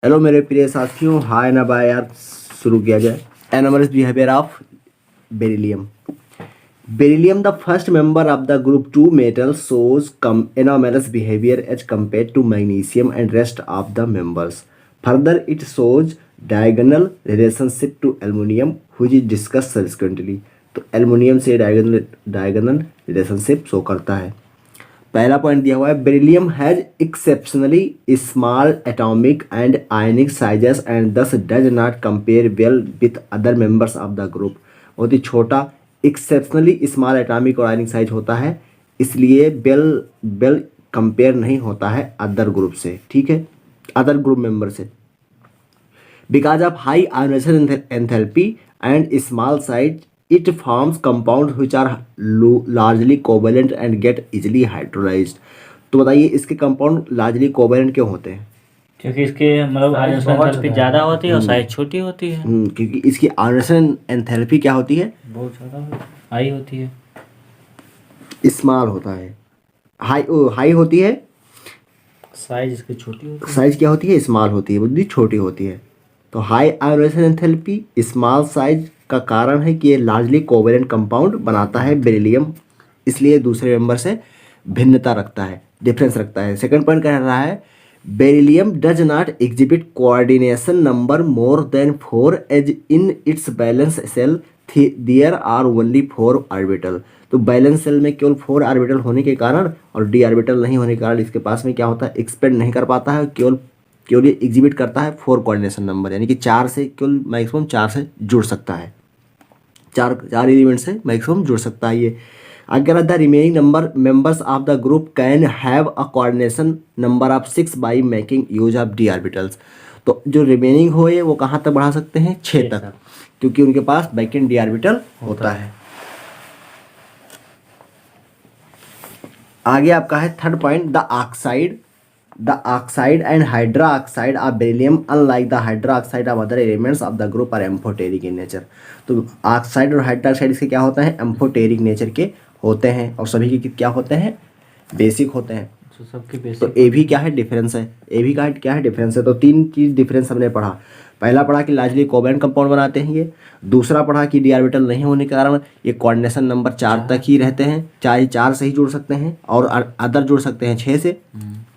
Hello मेरे प्रिय साथियों, हाय ना बाय यार, शुरू किया जाए। Anomalous behaviour of beryllium. Beryllium the first member of the group 2 metal shows anomalous behavior as compared to magnesium and rest of the members. Further, it shows diagonal relationship to aluminum which is discussed subsequently. तो aluminium से diagonal relationship show करता है। पहला point दिया हुआ है, beryllium has exceptionally small atomic and ionic sizes and thus does not compare well with other members of the group. बहुत ही छोटा एक्सेप्शनली स्मॉल एटॉमिक और आयनिक साइज होता है, इसलिए बेल कंपेयर नहीं होता है अदर ग्रुप से, ठीक है, अदर ग्रुप मेंबर से। Because of high ionisation enthalpy and small size it forms compounds which are largely covalent and get easily hydrolyzed। तो बताइए इसके कंपाउंड लार्जली कोवेलेंट क्यों होते हैं? क्योंकि इसके मतलब आयोनाइजेशन एंथैल्पी ज़्यादा होती है और साइज छोटी होती है। क्योंकि इसकी आयोनाइजेशन एंथैल्पी क्या होती है? बहुत ज़्यादा हाई होती है, स्मॉल होता है, हाई होती है, साइज इसकी छोटी होती है। साइज क्या होती है? स्मॉल होती है, बुद्धि छोटी होती है। तो high ionisation enthalpy small size का कारण है कि ये लार्जली कोवेलेंट कंपाउंड बनाता है बेरिलियम, इसलिए दूसरे मेंबर से भिन्नता रखता है, डिफरेंस रखता है। सेकंड पॉइंट कह रहा है, beryllium does not exhibit coordination number more than 4 as in its valence shell there are only 4 orbital. तो बैलेंस सेल में केवल 4 ऑर्बिटल होने के कारण और डी ऑर्बिटल नहीं होने के कारण इसके पास में क्या होता है, एक्सपेंड नहीं कर पाता है, केवल ये एग्जिबिट करता है 4 कोऑर्डिनेशन नंबर, यानी कि 4 से केवल मैक्सिमम 4 से जुड़ सकता है, चार एलिमेंट से मैक्सिमम जुड़ सकता है ये। अगर the remaining number members of the group can have a coordination number of 6 by making use of D orbitals. तो जो रिमेनिंग हो वो कहाँ तक बढ़ा सकते हैं? 6 तक, क्योंकि उनके पास बैकेंड डी ऑर्बिटल होता है। आगे आपका है third point, the oxide and hydroxide of beryllium unlike the hydroxide of other elements of the group are amphoteric in nature. तो ऑक्साइड और हाइड्रा ऑक्साइड इसके क्या होते हैं? एम्फोटेरिक नेचर के होते हैं, और सभी के क्या होते हैं? बेसिक होते हैं। तो सबके बेसिक। तो ए भी क्या है? डिफरेंस है। ए भी का क्या है? डिफरेंस है। तो 3 चीज़ डिफरेंस हमने पढ़ा। पहला पढ़ा कि लार्जली कोवेलेंट कंपाउंड बनाते हैं ये। दूसरा पढ़ा कि डी ऑर्बिटल नहीं होने के कारण ये कोऑर्डिनेशन नंबर 4 तक ही रहते हैं, चाहे 4 से ही जुड़ सकते हैं और अदर जुड़ सकते हैं 6 से,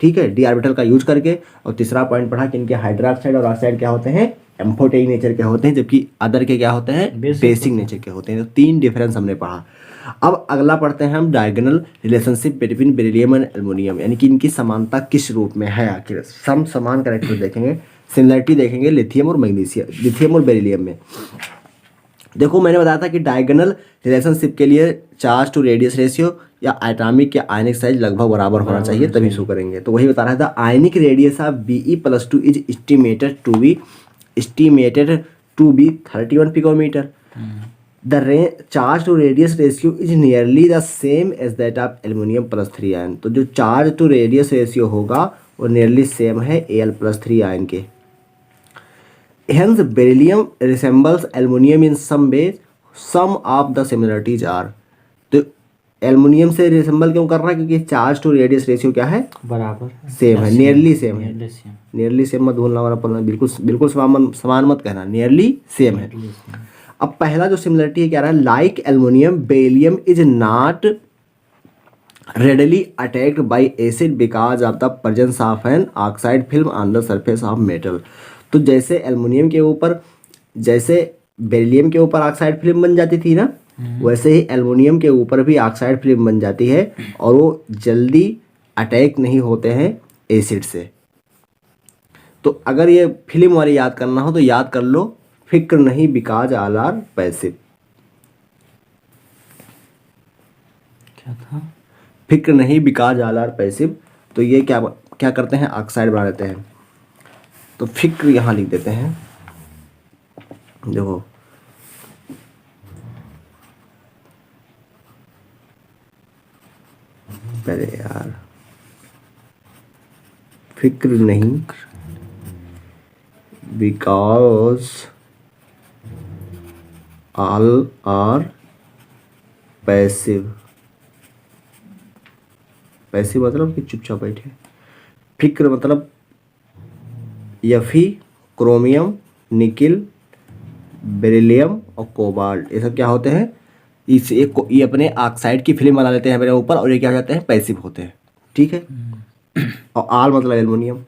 ठीक है, डी ऑर्बिटल का यूज करके। और तीसरा पॉइंट पढ़ा कि इनके हाइड्रोक्साइड और ऑक्साइड क्या होते हैं? एम्फोटेरिक नेचर के होते हैं, जबकि अदर के क्या होते हैं? बेसिक नेचर के होते हैं। तो 3 डिफरेंस हमने पढ़ा। अब अगला पढ़ते हैं हम, diagonal relationship between beryllium and aluminium, यानी कि इनकी समानता किस रूप में है। आखिर समान कैरेक्टर देखेंगे, सिमिलरिटी देखेंगे लिथियम और बेरिलियम में। देखो मैंने बताया था कि डायगोनल रिलेशनशिप के लिए चार्ज टू रेडियस रेशियो या एटॉमिक या आयनिक साइज लगभग बराबर होना चाहिए, तभी शो करेंगे। तो वही बता रहा था, ionic radius of Be+2 is estimated to be 31 picometer. The charge to radius ratio is nearly the same as that of aluminium +3 ion. तो जो चार्ज टू रेडियस रेशियो होगा वो नियरली सेम है Al+3 आयन के। Hence beryllium resembles aluminum in some ways. Some of the similarities are। तो aluminium से resemble क्यों कर रहा है? क्योंकि चार्ज टू रेडियस रेशियो क्या है? बराबर सेम है, नियरली सेम है। नियरली सेम मत भूलना, वाला बिल्कुल समान मत कहना, नियरली सेम है। अब पहला जो सिमिलरिटी है क्या रहा है, like aluminium beryllium is not readily attacked by acid because of the presence of an oxide film on the surface of metal। तो जैसे एल्युमिनियम के ऊपर, जैसे बेरिलियम के ऊपर ऑक्साइड फिल्म बन जाती थी ना, वैसे ही एल्युमिनियम के ऊपर भी ऑक्साइड फिल्म बन जाती है और वो जल्दी अटैक नहीं होते हैं एसिड से। तो अगर ये फिल्म वाली याद करना हो तो याद कर लो, फिक्र नहीं बिकॉज ऑल आर पैसिव। क्या था? फिक्र नहीं बिकॉज ऑल आर पैसिव। तो ये क्या करते हैं? ऑक्साइड बना देते हैं। तो फिक्र यहाँ लिख देते हैं, देखो पहले यार, फिक्र नहीं because all are passive. Passive मतलब कि चुपचाप बैठे, फिक्र मतलब Fe, क्रोमियम, निकिल, बेरिलियम और कोबाल्ट, ये सब क्या होते हैं, ये अपने ऑक्साइड की फिल्म बना लेते हैं मेरे ऊपर, और ये क्या हो जाते हैं, पैसिव होते हैं, ठीक है। और आल मतलब एल्युमिनियम।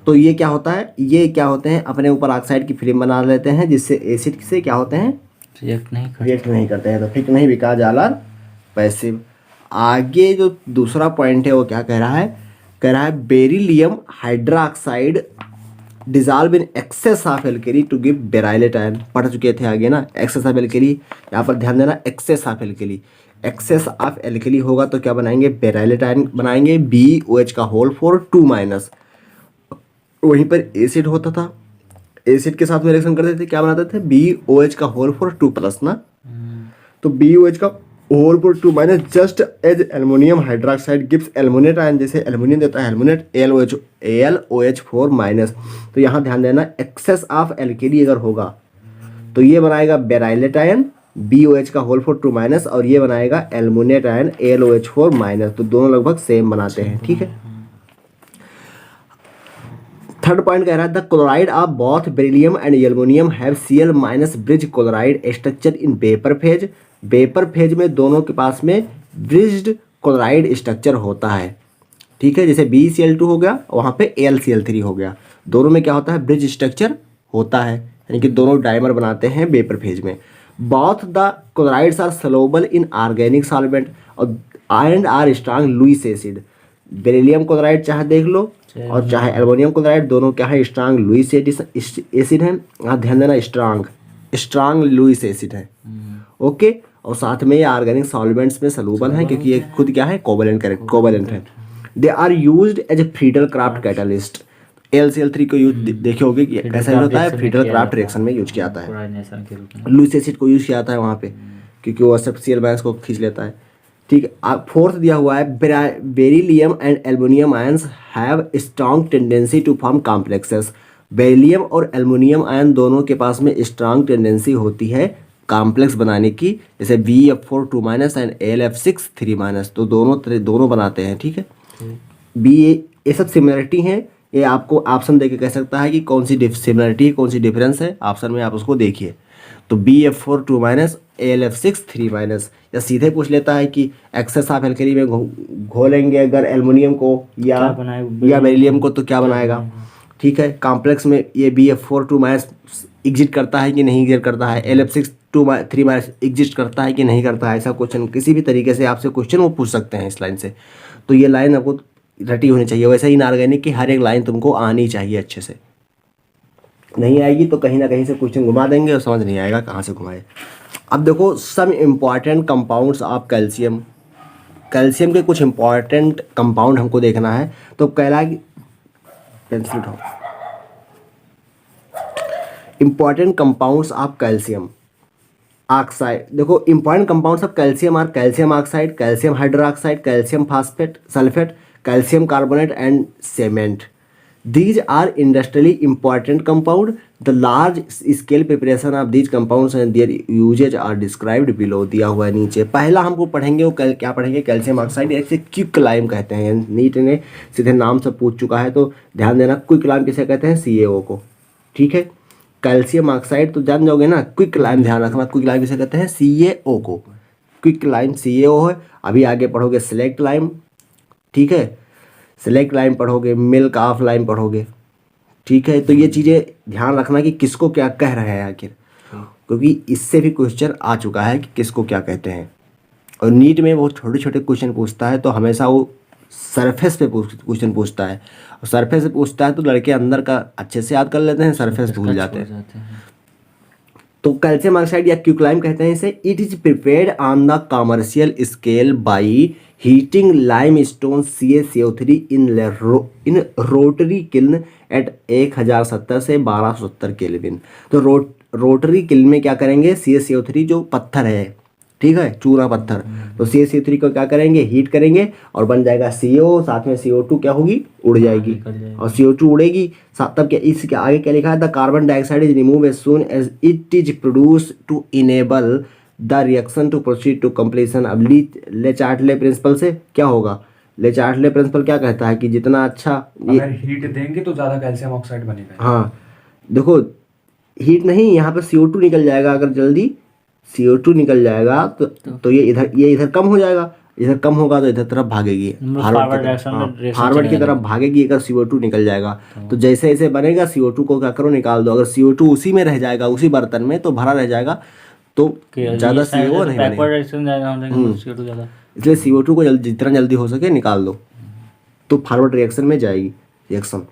तो ये क्या होता है, ये क्या होते हैं, अपने ऊपर ऑक्साइड की फिल्म बना लेते हैं, जिससे एसिड से क्या होते हैं, रिएक्ट नहीं करते हैं, तो फिक नहीं बिका जाला पैसिव। आगे जो दूसरा पॉइंट है वो क्या कह रहा है, beryllium hydroxide dissolve in excess of alkali to give beryllate ion, पढ़ चुके थे आगे ना, एक्सेस ऑफ एल्केली, यहाँ पर ध्यान देना, excess of alkali, excess of alkali होगा तो क्या बनाएंगे, बेराइलेट आयन बनाएंगे, BOH का होल 4 2-। वहीं पर एसिड होता था, एसिड के साथ में रिएक्शन करते थे, क्या बनाते थे, BOH का होल 4 2+ ना, तो BOH का whole 4 2- just as aluminium hydroxide gives aluminate ion, जैसे एल्युमिनियम देता है एल्युमिनेट, AlOH 4-। तो यहाँ ध्यान देना, एक्सेस ऑफ एल्केली अगर होगा तो ये बनाएगा बेराइलेट आयन, BOH का होल 4 2-, और ये बनाएगा एल्युमिनेट आयन, AlOH 4-। तो दोनों लगभग सेम बनाते हैं, ठीक है। थर्ड पॉइंट कह रहा है, the chloride of both beryllium and aluminium have Cl- bridge chloride structure in vapour phase. Vapour phase में दोनों के पास में ब्रिज्ड क्लोराइड स्ट्रक्चर होता है, ठीक है। जैसे BeCl2 हो गया, वहाँ पे AlCl3 हो गया, दोनों में क्या होता है, ब्रिज स्ट्रक्चर होता है, यानी कि दोनों डाइमर बनाते हैं वेपर फेज में। Both the chlorides are soluble in organic solvent and are strong Lewis acid. Beryllium chloride चाहे देख लो और चाहे एल्युमिनियम क्लोराइड, दोनों क्या है, स्ट्रांग लुईस एसिड है। आप ध्यान देना, स्ट्रांग लुईस एसिड है, ओके। और साथ में ये ऑर्गेनिक सॉल्वेंट्स में सलूबल है, क्योंकि ये खुद क्या है, कोवैलेंट है। They are used as a Friedel Crafts catalyst. AlCl3 को यूज देखे होगे कि कैसा होता है, फ्रीडल क्राफ्ट रिएक्शन में यूज किया जाता है। लुईस एसिड को यूज किया जाता है वहाँ पे, क्योंकि वो सब Cl- को खींच लेता है, ठीक है। फोर्थ दिया हुआ है, beryllium and aluminium ions have strong tendency to form complexes. Beryllium और एल्युमिनियम आयन दोनों के पास में स्ट्रांग टेंडेंसी होती है कॉम्प्लेक्स बनाने की, जैसे BF4 2- एंड AlF6 3-। तो दोनों बनाते हैं, ठीक है। ये सब सिमिलरिटी हैं, ये आपको ऑप्शन देके कह सकता है कि कौन सी सिमिलरिटी, कौन सी डिफरेंस है, ऑप्शन में आप उसको देखिए। तो BF4 2-, AlF6 3-। या सीधे पूछ लेता है कि एक्सेस ऑफ एल्केली में घोलेंगे अगर एल्युमिनियम को या बेरिलियम को तो क्या बनाएगा, ठीक है। कॉम्प्लेक्स में ये BF4 2- एग्जिस्ट करता है कि नहीं एग्जिस्ट करता है, AlF6 3- एग्जिस्ट करता है कि नहीं करता है, ऐसा क्वेश्चन किसी भी तरीके से आपसे क्वेश्चन वो पूछ सकते हैं इस लाइन से। तो ये लाइन आपको रटी होनी चाहिए। वैसे ही इनऑर्गेनिक की हर एक लाइन तुमको आनी चाहिए अच्छे से, नहीं आएगी तो कहीं ना कहीं से क्वेश्चन घुमा देंगे और समझ नहीं आएगा कहाँ से घुमाए। अब देखो, some important compounds of calcium. Calcium के कुछ इम्पॉर्टेंट कंपाउंड हमको देखना है, तो कहला कि पेंसिल उठाओ, important compounds of calcium oxide. देखो, important compounds of calcium are calcium oxide, calcium hydroxide, calcium phosphate, sulphate, calcium carbonate and cement. These are industrially important compound. The large scale preparation of these compounds and their usage are described below, दिया हुआ है नीचे। पहला हमको पढ़ेंगे वो क्या पढ़ेंगे, कैल्शियम ऑक्साइड, इसे क्विकलाइम कहते हैं। नीट ने सीधे नाम से पूछ चुका है, तो ध्यान देना, क्विकलाइम किसे कहते हैं, CaO को, ठीक है। कैल्शियम ऑक्साइड तो जान जाओगे ना, क्विकलाइम ध्यान रखना, क्विकलाइम किसे कहते हैं, CaO को। क्विकलाइम CaO है। अभी आगे पढ़ोगे सेलेक्ट लाइम, ठीक है, सेलेक्ट लाइम पढ़ोगे, मिल्क ऑफ लाइम पढ़ोगे, ठीक है। तो ये चीज़ें ध्यान रखना कि किसको क्या कह रहे हैं आखिर, क्योंकि इससे भी क्वेश्चन आ चुका है कि किसको क्या कहते हैं। और नीट में वो छोटे छोटे क्वेश्चन पूछता है, तो हमेशा वो सरफेस पे क्वेश्चन पूछता है, और सरफेस से पूछता है तो लड़के अंदर का अच्छे से याद कर लेते हैं, सरफेस भूल जाते हैं। तो कैल्शियम ऑक्साइड या क्विकलाइम कहते हैं इसे। It is prepared on the commercial scale by heating limestone CaCO3 in rotary kiln at 1070 से 1270 केल्विन। तो रोटरी किल्न में क्या करेंगे, CaCO3 जो पत्थर है, ठीक है, चूरा पत्थर, तो CaCO3 को क्या करेंगे, हीट करेंगे और बन जाएगा CO, साथ में CO2 क्या होगी, उड़ जाएगी, और CO2 उड़ेगी, तब क्या, इसके आगे क्या लिखा है, the carbon dioxide is remove as soon as it is produce to enable the reaction to proceed to completion. अब ले चार्ट ले प्रिंसिपल से क्या होगा, ले चार्टले प्रिंसिपल क्या कहता है कि जितना अच्छा अगर हीट देंगे तो ज्यादा कैल्शियम ऑक्साइड बनेगा। हाँ देखो हीट नहीं, यहाँ पे CO2 निकल जाएगा, अगर जल्दी CO2 निकल जाएगा तो ये इधर कम हो जाएगा, इधर कम होगा तो इधर तरफ भागेगी, फॉरवर्ड की तरफ भागेगी अगर CO2 निकल जाएगा। तो जैसे जैसे बनेगा CO2 को क्या करो निकाल दो, अगर CO2 उसी में रह जाएगा उसी बर्तन में तो भरा रह जाएगा तो ज़्यादा CO नहीं बनेगा, इसलिए CO2 को जितना जल्दी हो सके निकाल दो तो फॉरवर्ड रिएक्शन में जाएगी रिएक्शन।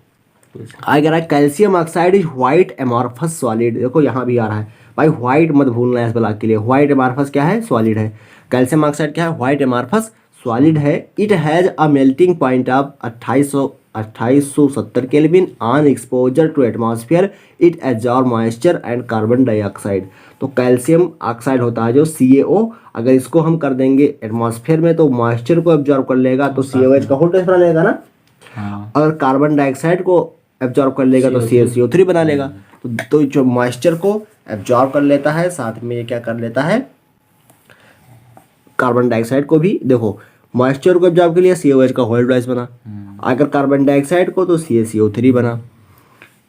अगर calcium oxide is white amorphous solid, देखो यहाँ भी आ रहा है भाई, व्हाइट मत भूलना है इस ब्लॉक के लिए, व्हाइट एमॉर्फस क्या है, सॉलिड है। कैल्शियम ऑक्साइड क्या है, व्हाइट एमॉर्फस सॉलिड है। It has a melting point of 2870 kelvin on exposure to atmosphere. It absorb moisture and carbon dioxide. तो कैल्शियम ऑक्साइड होता है जो CaO, अगर इसको हम कर देंगे एटमॉस्फेयर में तो मॉइस्चर को एब्जॉर्ब कर लेगा तो COH का होल टेस्ट बना लेगा ना। अगर कार्बन डाइऑक्साइड को एब्जॉर्ब कर लेगा तो CO3 बना लेगा। तो जो मॉइस्चर को एब्जॉर्ब कर लेता है साथ में ये क्या कर लेता है, कार्बन डाइऑक्साइड को भी। देखो मॉइस्चर को एब्जॉर्ब के लिए COH का होल ट्वाइस बना, अगर कार्बन डाइऑक्साइड को तो CaCO3 बना।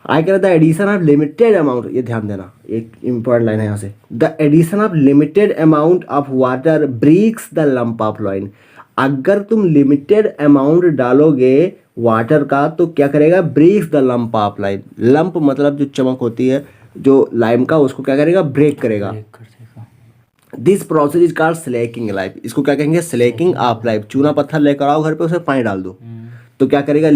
आई कर the addition of limited amount, ये ध्यान देना एक इंपॉर्टेंट लाइन है यहाँ से, the addition of limited amount of water breaks the lump of lime. अगर तुम लिमिटेड अमाउंट डालोगे वाटर का तो क्या करेगा, breaks the lump of lime. Lump मतलब जो चमक होती है जो लाइम का, उसको क्या करेगा, ब्रेक करेगा। This process is called Slaking life, इसको क्या कहेंगे, स्लैकिंग ऑफ लाइफ। चूना पत्थर लेकर आओ घर पे, उसमें पानी डाल दो तो क्या करेगा,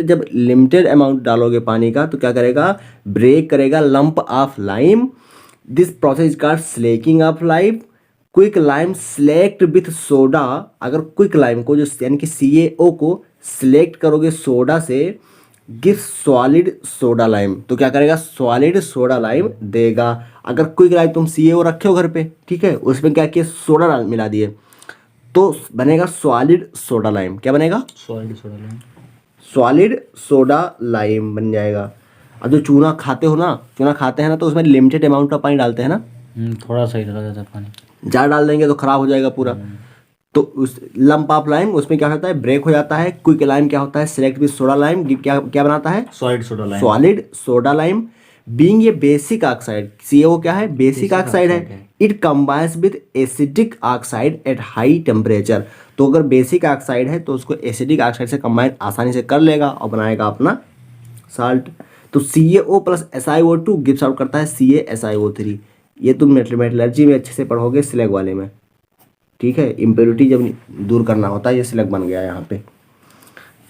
जब लिमिटेड अमाउंट डालोगे पानी का तो क्या करेगा, ब्रेक करेगा lump of lime. This process is called Slaking of life. Quick lime select with soda, अगर क्विक लाइम को जो यानी कि CaO को सिलेक्ट करोगे सोडा से, गिव सॉलिड सोडा लाइम, तो क्या करेगा, सॉलिड सोडा लाइम देगा। अगर क्विक लाइम तुम CaO रखे हो घर पे, ठीक है, उसमें क्या किया, सोडा मिला दिए तो बनेगा सॉलिड सोडा लाइम। क्या बनेगा, सॉलिड सोडा लाइम बन जाएगा। अब जो चूना खाते हैं ना तो उसमें लिमिटेड अमाउंट का पानी डालते हैं ना, थोड़ा सा ही डाला जाता है पानी, ज़्यादा डाल देंगे तो खराब हो जाएगा पूरा। तो उस लंप ऑफ लाइम उसमें क्या होता है, ब्रेक हो जाता है। क्विक लाइम क्या होता है, सिलेक्ट विद सोडा लाइम, क्या बनाता है, सॉलिड सोडा लाइम। बीइंग ये बेसिक ऑक्साइड, CaO क्या है, बेसिक ऑक्साइड है। It combines with acidic oxide at high temperature. तो अगर बेसिक ऑक्साइड है तो उसको एसिडिक ऑक्साइड से कंबाइन आसानी से कर लेगा और बनाएगा अपना साल्ट। तो CaO plus SiO2 gives out करता है CaSiO3। ये तुम मेटलर्जी में अच्छे से पढ़ोगे स्लैग वाले में, ठीक है। इम्प्योरिटी जब दूर करना होता है ये स्लैग बन गया यहाँ पे,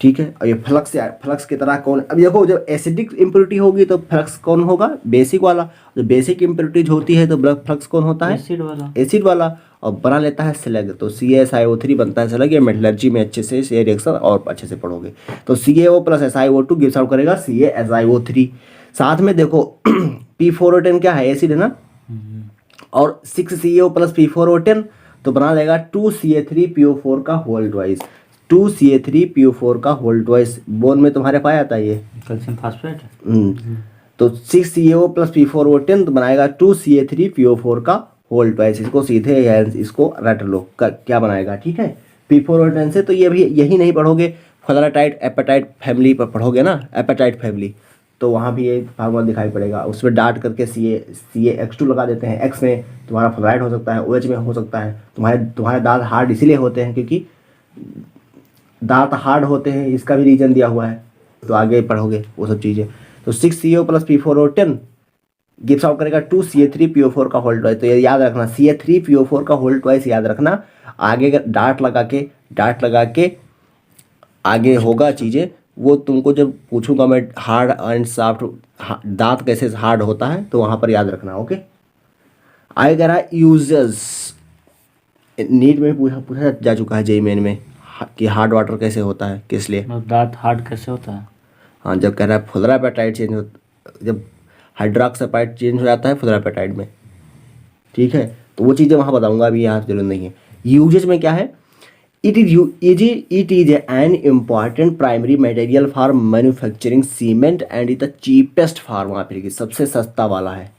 ठीक है। और ये फ्लक्स की तरह कौन, अब देखो जब एसिडिक इम्प्योरिटी होगी तो फ्लक्स कौन होगा, बेसिक वाला। जो बेसिक इम्प्योरिटीज होती है तो फ्लक्स कौन होता है, एसिड वाला, और बना लेता है स्लैग। तो CaSiO3 बनता है स्लैग। ये मेटलर्जी में अच्छे से ये रिएक्शन और अच्छे से पढ़ोगे। तो CaO plus SiO2 gives out करेगा CaSiO3। साथ में देखो P4O10 क्या है, एसिड है ना, और 6CaO प्लस P4O10 तो बना लेगा 2Ca3PO4 का होल ट्वाइस। 2Ca3PO4 का होल ट्वाइस बोन में तुम्हारे पाया जाता है ये कैल्शियम फास्फेट। तो 6CaO प्लस P4O10 तो बनाएगा 2Ca3PO4 का होल ट्वाइस। इसको सीधे इसको रट लो क्या बनाएगा, ठीक है। P4O10 से तो ये भी यही नहीं पढ़ोगे, फ्लोराटाइड एपेटाइट फैमिली पर पढ़ोगे ना, एपेटाइट फैमिली, तो वहाँ भी ये फार्मूला दिखाई पड़ेगा। उसमें डाट करके CaX2 लगा देते हैं। X में तुम्हारा फ्लोराइड हो सकता है, OH में हो सकता है। तुम्हारे दांत हार्ड इसीलिए होते हैं क्योंकि दांत हार्ड होते हैं, इसका भी रीजन दिया हुआ है, तो आगे पढ़ोगे वो सब चीज़ें। तो 6CaO plus P4O10 gives out करेगा 2Ca3PO4 का होल ट्वाइस। तो ये याद रखना, Ca3PO4 का होल ट्वाइस याद रखना। आगे डाट लगा के आगे होगा चीज़ें, वो तुमको जब पूछूंगा मैं हार्ड एंड सॉफ्ट, दांत कैसे हार्ड होता है तो वहाँ पर याद रखना, ओके। आएगा यूजर्स, नीट में पूछा जा चुका है JEE मेन में कि हार्ड वाटर कैसे होता है, किस लिए, दांत हार्ड कैसे होता है। हाँ, जब कह रहा है फ्लोरापेटाइट चेंज हो, जब हाइड्रोक्सापाइड चेंज हो जाता है फ्लोरापेटाइड में, ठीक है। तो वो चीज़ें वहाँ बताऊँगा, अभी यहाँ जरूरत नहीं है। यूजेज में क्या है, it is an important primary material for manufacturing cement and is the cheapest form। फिर की सबसे सस्ता वाला है,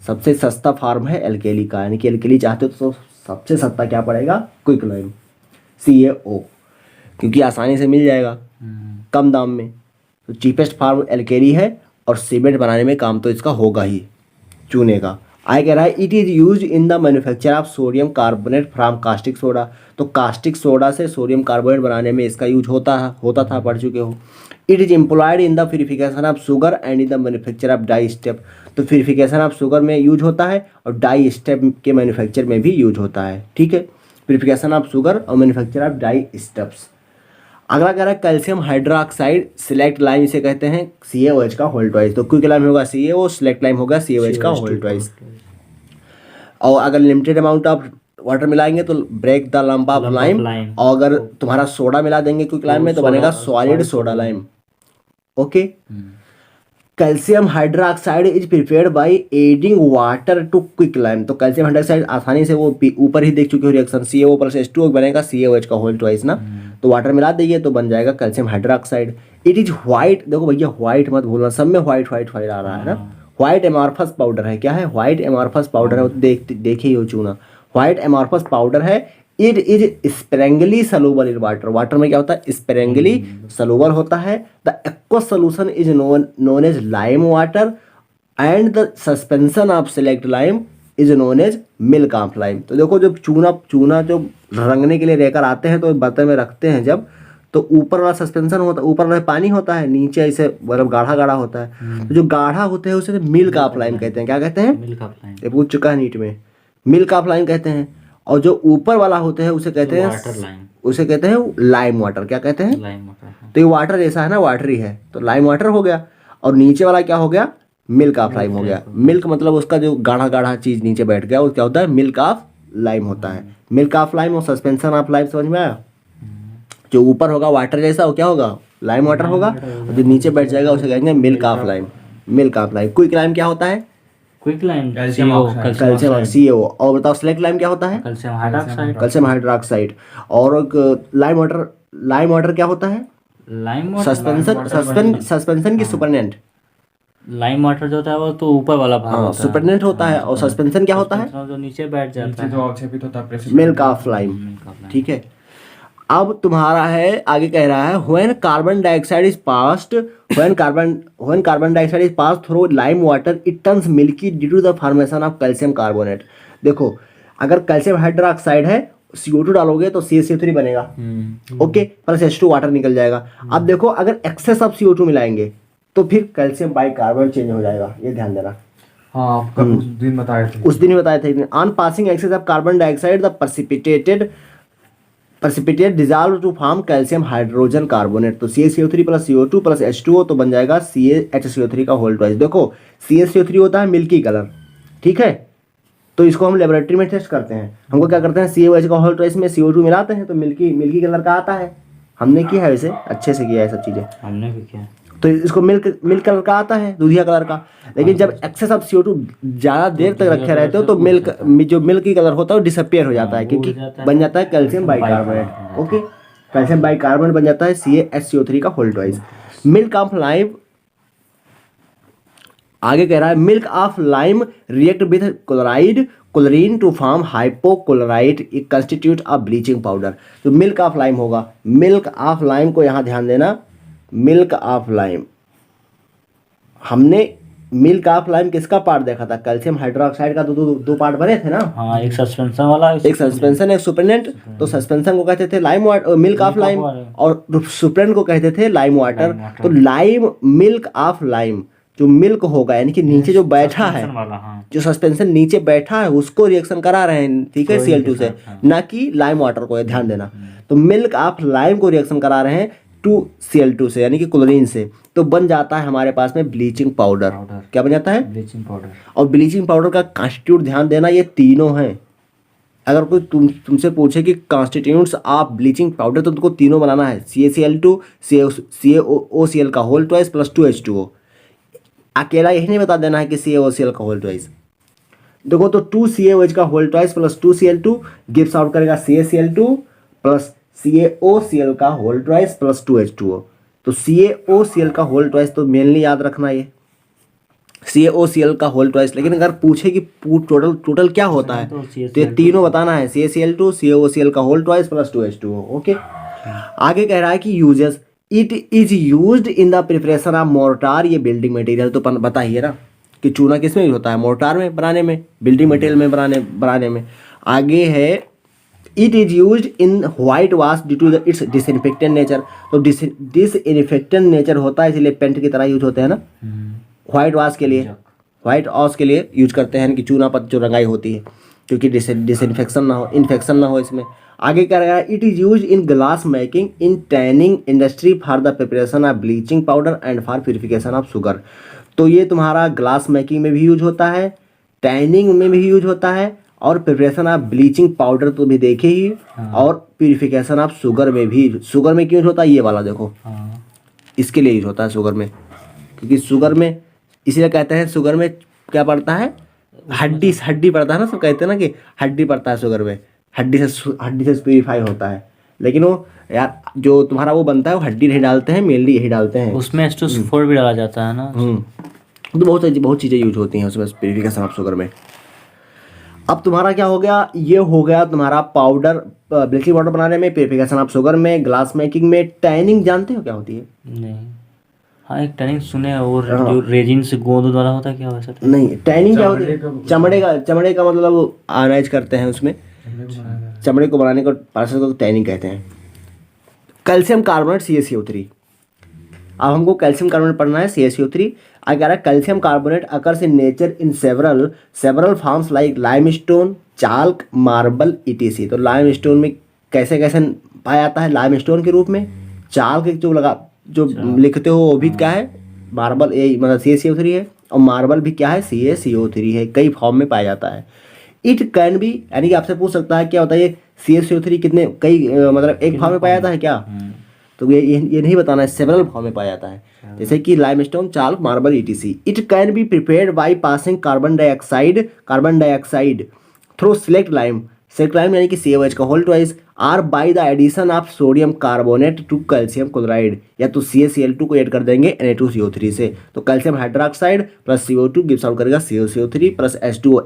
सबसे सस्ता फार्म है एल्केली का, यानी कि एल्केली चाहते हो तो सबसे सस्ता क्या पड़ेगा, क्विक लाइम CaO। क्योंकि आसानी से मिल जाएगा कम दाम में। तो चीपेस्ट फॉर्म एल्केली है और सीमेंट बनाने में काम तो इसका होगा ही चूने का। आगे कह रहा है it is use in the manufacture of sodium carbonate from caustic soda. तो कास्टिक सोडा से सोडियम कार्बोनेट बनाने में इसका यूज होता था, पढ़ चुके हो। It is employed in the purification of sugar and in the manufacture of dye stuff. तो प्यूरिफिकेशन ऑफ शुगर में यूज होता है और डाई स्टेप के मैन्युफैक्चर में भी यूज होता है, ठीक है। प्यूरिफिकेशन ऑफ शुगर और मैन्युफैक्चर ऑफ डाई स्टेप्स। अगला कह रहा है कैल्शियम हाइड्रोक्साइड सिलेक्ट लाइम इसे कहते हैं CaOH का होल ट्वाइस। तो क्विक लाइम होगा CaO, सिलेक्ट लाइम होगा CaOH का होल ट्वाइस। और अगर लिमिटेड अमाउंट ऑफ वाटर मिलाएंगे तो break the lump of lime. और अगर तुम्हारा सोडा मिला देंगे क्विक लाइम में तो बनेगा solid soda lime. Okay. Calcium hydroxide is prepared by adding water to quick lime. तो कैल्शियम हाइड्रोक्साइड आसानी से वो ऊपर ही देख चुके हो रिएक्शन CaO + H2O बनेगा CaOH का होल ट्वाइस ना। तो वाटर मिला देंगे तो बन जाएगा calcium hydroxide. It is white, देखो भैया व्हाइट मत भूलना, सब में व्हाइट व्हाइट आ रहा है ना। व्हाइट एमॉर्फस पाउडर है। क्या है? व्हाइट एमॉर्फस पाउडर है। देखिए हो चूना, व्हाइट एमॉर्फस पाउडर है। It is sparingly soluble in water. Water में क्या होता है? स्प्रेंगली सलूबल होता है। The aqueous solution is known as lime water and the suspension of slaked lime is known as milk of lime. तो देखो जब चूना जो रंगने के लिए लेकर आते हैं तो बर्तन में रखते हैं जब, तो ऊपर वाला सस्पेंशन होता है, ऊपर वाला पानी होता है, नीचे ऐसे मतलब गाढ़ा गाढ़ा होता है। तो जो गाढ़ा होते हैं उसे मिल्क ऑफ लाइम कहते हैं। क्या कहते हैं? Milk of lime. ये पूछ चुका है नीट में, मिल्क ऑफ लाइम कहते हैं। और जो ऊपर वाला होते हैं उसे कहते हैं वाटर लाइम, उसे कहते हैं लाइम वाटर। क्या कहते हैं? Lime water. तो ये वाटर जैसा है ना, वाटरी है तो लाइम वाटर हो गया। और नीचे वाला क्या हो गया? मिल्क ऑफ लाइम हो गया। मिल्क मतलब उसका जो गाढ़ा गाढ़ा चीज नीचे बैठ गया वो क्या होता है? मिल्क ऑफ लाइम होता है। मिल्क ऑफ लाइम और सस्पेंशन ऑफ लाइम समझ में आया? जो ऊपर होगा वाटर जैसा वो क्या होगा? लाइम वाटर होगा। और जो नीचे बैठ जाएगा उसे कहेंगे milk of lime. Milk of lime. Quick lime क्या होता है? Quick lime calcium oxide. Calcium CaO। और बताओ सिलेक्ट लाइम क्या होता है? Calcium hydroxide. Calcium hydroxide. और लाइम वाटर क्या होता है? Lime water. सस्पेंशन की सुपरनेंट। लाइम वाटर जो होता है वो तो ऊपर वाला भाग हाँ होता है। सुपरनेंट होता है। और सस्पेंशन क्या होता है? जो नीचे बैठ जाता नीचे है, जो अवक्षेपित होता है प्रेशर। Milk of lime. ठीक है। अब तुम्हारा है आगे कह रहा है when carbon dioxide is passed when carbon dioxide is pass through lime water it turns milky due to the formation of calcium carbonate. देखो अगर कैल्शियम हाइड्रोक्साइड है CO2 डालोगे तो CaCO3 बनेगा। ओके प्लस H2 वाटर निकल जाएगा। अब देखो अगर एक्सेस ऑफ CO2 मिलाएंगे तो फिर कैल्शियम बाइकार्बोनेट चेंज हो जाएगा। ये ध्यान देना। हाँ कल उस दिन बताए थे। उस दिन ही बताए थे। On passing excess of carbon dioxide the precipitate dissolve to form calcium hydrogen carbonate. तो CaCO3 + CO2 + H2O तो बन जाएगा CaHCO3 का होल ट्वाइस। देखो CaCO3 होता है मिल्की कलर, ठीक है। तो इसको हम लेबोरेटरी में टेस्ट करते हैं। हमको क्या करते हैं? CaOH का होल ट्वाइस में CO2 मिलाते हैं तो मिल्की कलर का आता है। हमने किया है वैसे, अच्छे से किया है सब चीज़ें। हमने भी किया। तो इसको मिल्क कलर का आता है, दूधिया कलर का। लेकिन जब एक्सेस ऑफ CO2 ज़्यादा देर तक रखे रहते हो तो जो मिल्की कलर होता है वो डिसअपियर हो जाता है क्योंकि बन जाता है calcium bicarbonate. Okay calcium bicarbonate बन जाता है CaHCO3 का whole twice. Milk of lime आगे कह रहा है milk of lime react with chlorine to form hypochlorite it constitute a bleaching powder. तो मिल्क ऑफ लाइम होगा। मिल्क ऑफ लाइम को यहाँ ध्यान देना। मिल्क ऑफ लाइम हमने मिल्क ऑफ लाइम किसका पार्ट देखा था? कैल्शियम हाइड्रोक्साइड का दो पार्ट बने थे ना। हाँ एक सस्पेंशन वाला, एक सस्पेंशन एक सुपरनेंट। तो सस्पेंशन को कहते थे lime water, milk of lime, और सुपरनेंट को कहते थे लाइम वाटर। तो लाइम मिल्क ऑफ लाइम जो मिल्क होगा यानी कि नीचे जो बैठा है, जो सस्पेंशन नीचे बैठा है उसको रिएक्शन करा रहे हैं, ठीक है, Cl2 से, ना कि लाइम वाटर को। ध्यान देना। तो मिल्क ऑफ लाइम को रिएक्शन करा रहे हैं Cl2 से यानी कि क्लोरीन से। तो बन जाता है हमारे पास में ब्लीचिंग पाउडर। क्या बन जाता है? Bleaching powder. और ब्लीचिंग पाउडर का कॉन्स्टिट्यूट ध्यान देना, ये तीनों हैं। अगर कोई तुमसे पूछे कि कॉन्स्टिट्यूट्स ऑफ ब्लीचिंग पाउडर तो तुमको तीनों बनाना है। CaCl2 CaOCl का होल ट्वाइस + 2H2O। अकेला यही नहीं बता देना है कि CaOCl का होल ट्वाइस। देखो तो 2CaOH का whole twice + 2Cl2 gives out करेगा CaCl2 + CaOCl का होल ट्वाइस + 2H2O। तो CaOCl का होल ट्वाइस तो मेनली याद रखना ये CaOCl का होल ट्वाइस। लेकिन अगर पूछे कि टोटल क्या होता है तो ये तीनों बताना है। CaCl2 CaOCl का होल ट्वाइस + 2H2O। ओके आगे कह रहा है कि uses, it is used in the preparation of mortar, ये बिल्डिंग मटेरियल तो पता ही है ना कि चूना किस में यूज होता है, मोर्टार में बनाने में, बिल्डिंग मटेरियल में बनाने में। आगे है it is used in white wash due to the its disinfectant nature, तो डिसइंफेक्टेंट नेचर होता है इसलिए पेंट की तरह यूज होते हैं ना व्हाइट वाश के लिए, व्हाइट वॉश के लिए यूज करते हैं कि चूना पर जो रंगाई होती है क्योंकि डिसइंफेक्शन ना हो, इन्फेक्शन ना हो इसमें। आगे क्या रहेगा, it is use in glass making, in tanning industry for the preparation of bleaching powder and for purification of sugar. तो ये तुम्हारा ग्लास मेकिंग में भी यूज होता है, टैनिंग में भी यूज होता है, और प्रिपरेशन ऑफ ब्लीचिंग पाउडर तो भी देखे ही, और प्यूरिफिकेशन ऑफ शुगर में भी। शुगर में क्यों यूज होता है, ये वाला देखो, इसके लिए यूज होता है शुगर में, क्योंकि शुगर में इसलिए कहते हैं शुगर में क्या पड़ता है, हड्डी पड़ता है ना, सब कहते हैं ना कि हड्डी पड़ता है शुगर में, हड्डी से प्यूरिफाई होता है। लेकिन वो यार जो तुम्हारा वो बनता है वो हड्डी नहीं डालते हैं, मेनली यही डालते हैं, उसमें H2SO4 भी डाला जाता है ना। तो बहुत चीज़ें यूज होती हैं उसमें प्यूरिफिकेशन ऑफ शुगर में। अब तुम्हारा क्या हो गया, ये हो गया तुम्हारा पाउडर, ब्लीचिंग पाउडर बनाने में, प्यूरिफिकेशन ऑफ शुगर में, ग्लास मेकिंग में। टैनिंग जानते हो क्या होती है? नहीं, हाँ एक टैनिंग सुने हैं, और जो रेजिन से गोंद वाला होता है क्या वैसा था? नहीं, टैनिंग क्या होती है, चमड़े का मतलब आयनाइज करते हैं उसमें, चमड़े को बनाने को प्रोसेस को टैनिंग कहते हैं। कैल्शियम कार्बोनेट CaCO3, अब हमको कैल्शियम कार्बोनेट पढ़ना है CaCO3। अगर calcium carbonate occurs in nature in several forms like limestone, chalk, marble ETC। तो लाइमस्टोन में कैसे कैसे पाया जाता है, लाइमस्टोन के रूप में, चाल्क जो लिखते हो वो भी क्या है, मार्बल, ये मतलब CaCO3 है, और मार्बल भी क्या है, CaCO3 है, कई फॉर्म में पाया जाता है। इट कैन बी, यानी कि आपसे पूछ सकता है क्या होता है ये CaCO3 कितने कई मतलब एक फॉर्म में पाया जाता है क्या, तो ये नहीं बताना है, सेवरल फॉर्म में पाया जाता है, जैसे कि limestone, chalk, marble ETC। It can be prepared by passing carbon dioxide through slaked lime यानी कि CaOH का होल ट्वाइस, or by the addition of sodium carbonate to calcium chloride, या तो CaCl2 को ऐड कर देंगे Na2CO3 से, तो calcium hydroxide plus CO2 gives out करेगा CaCO3 plus H2O।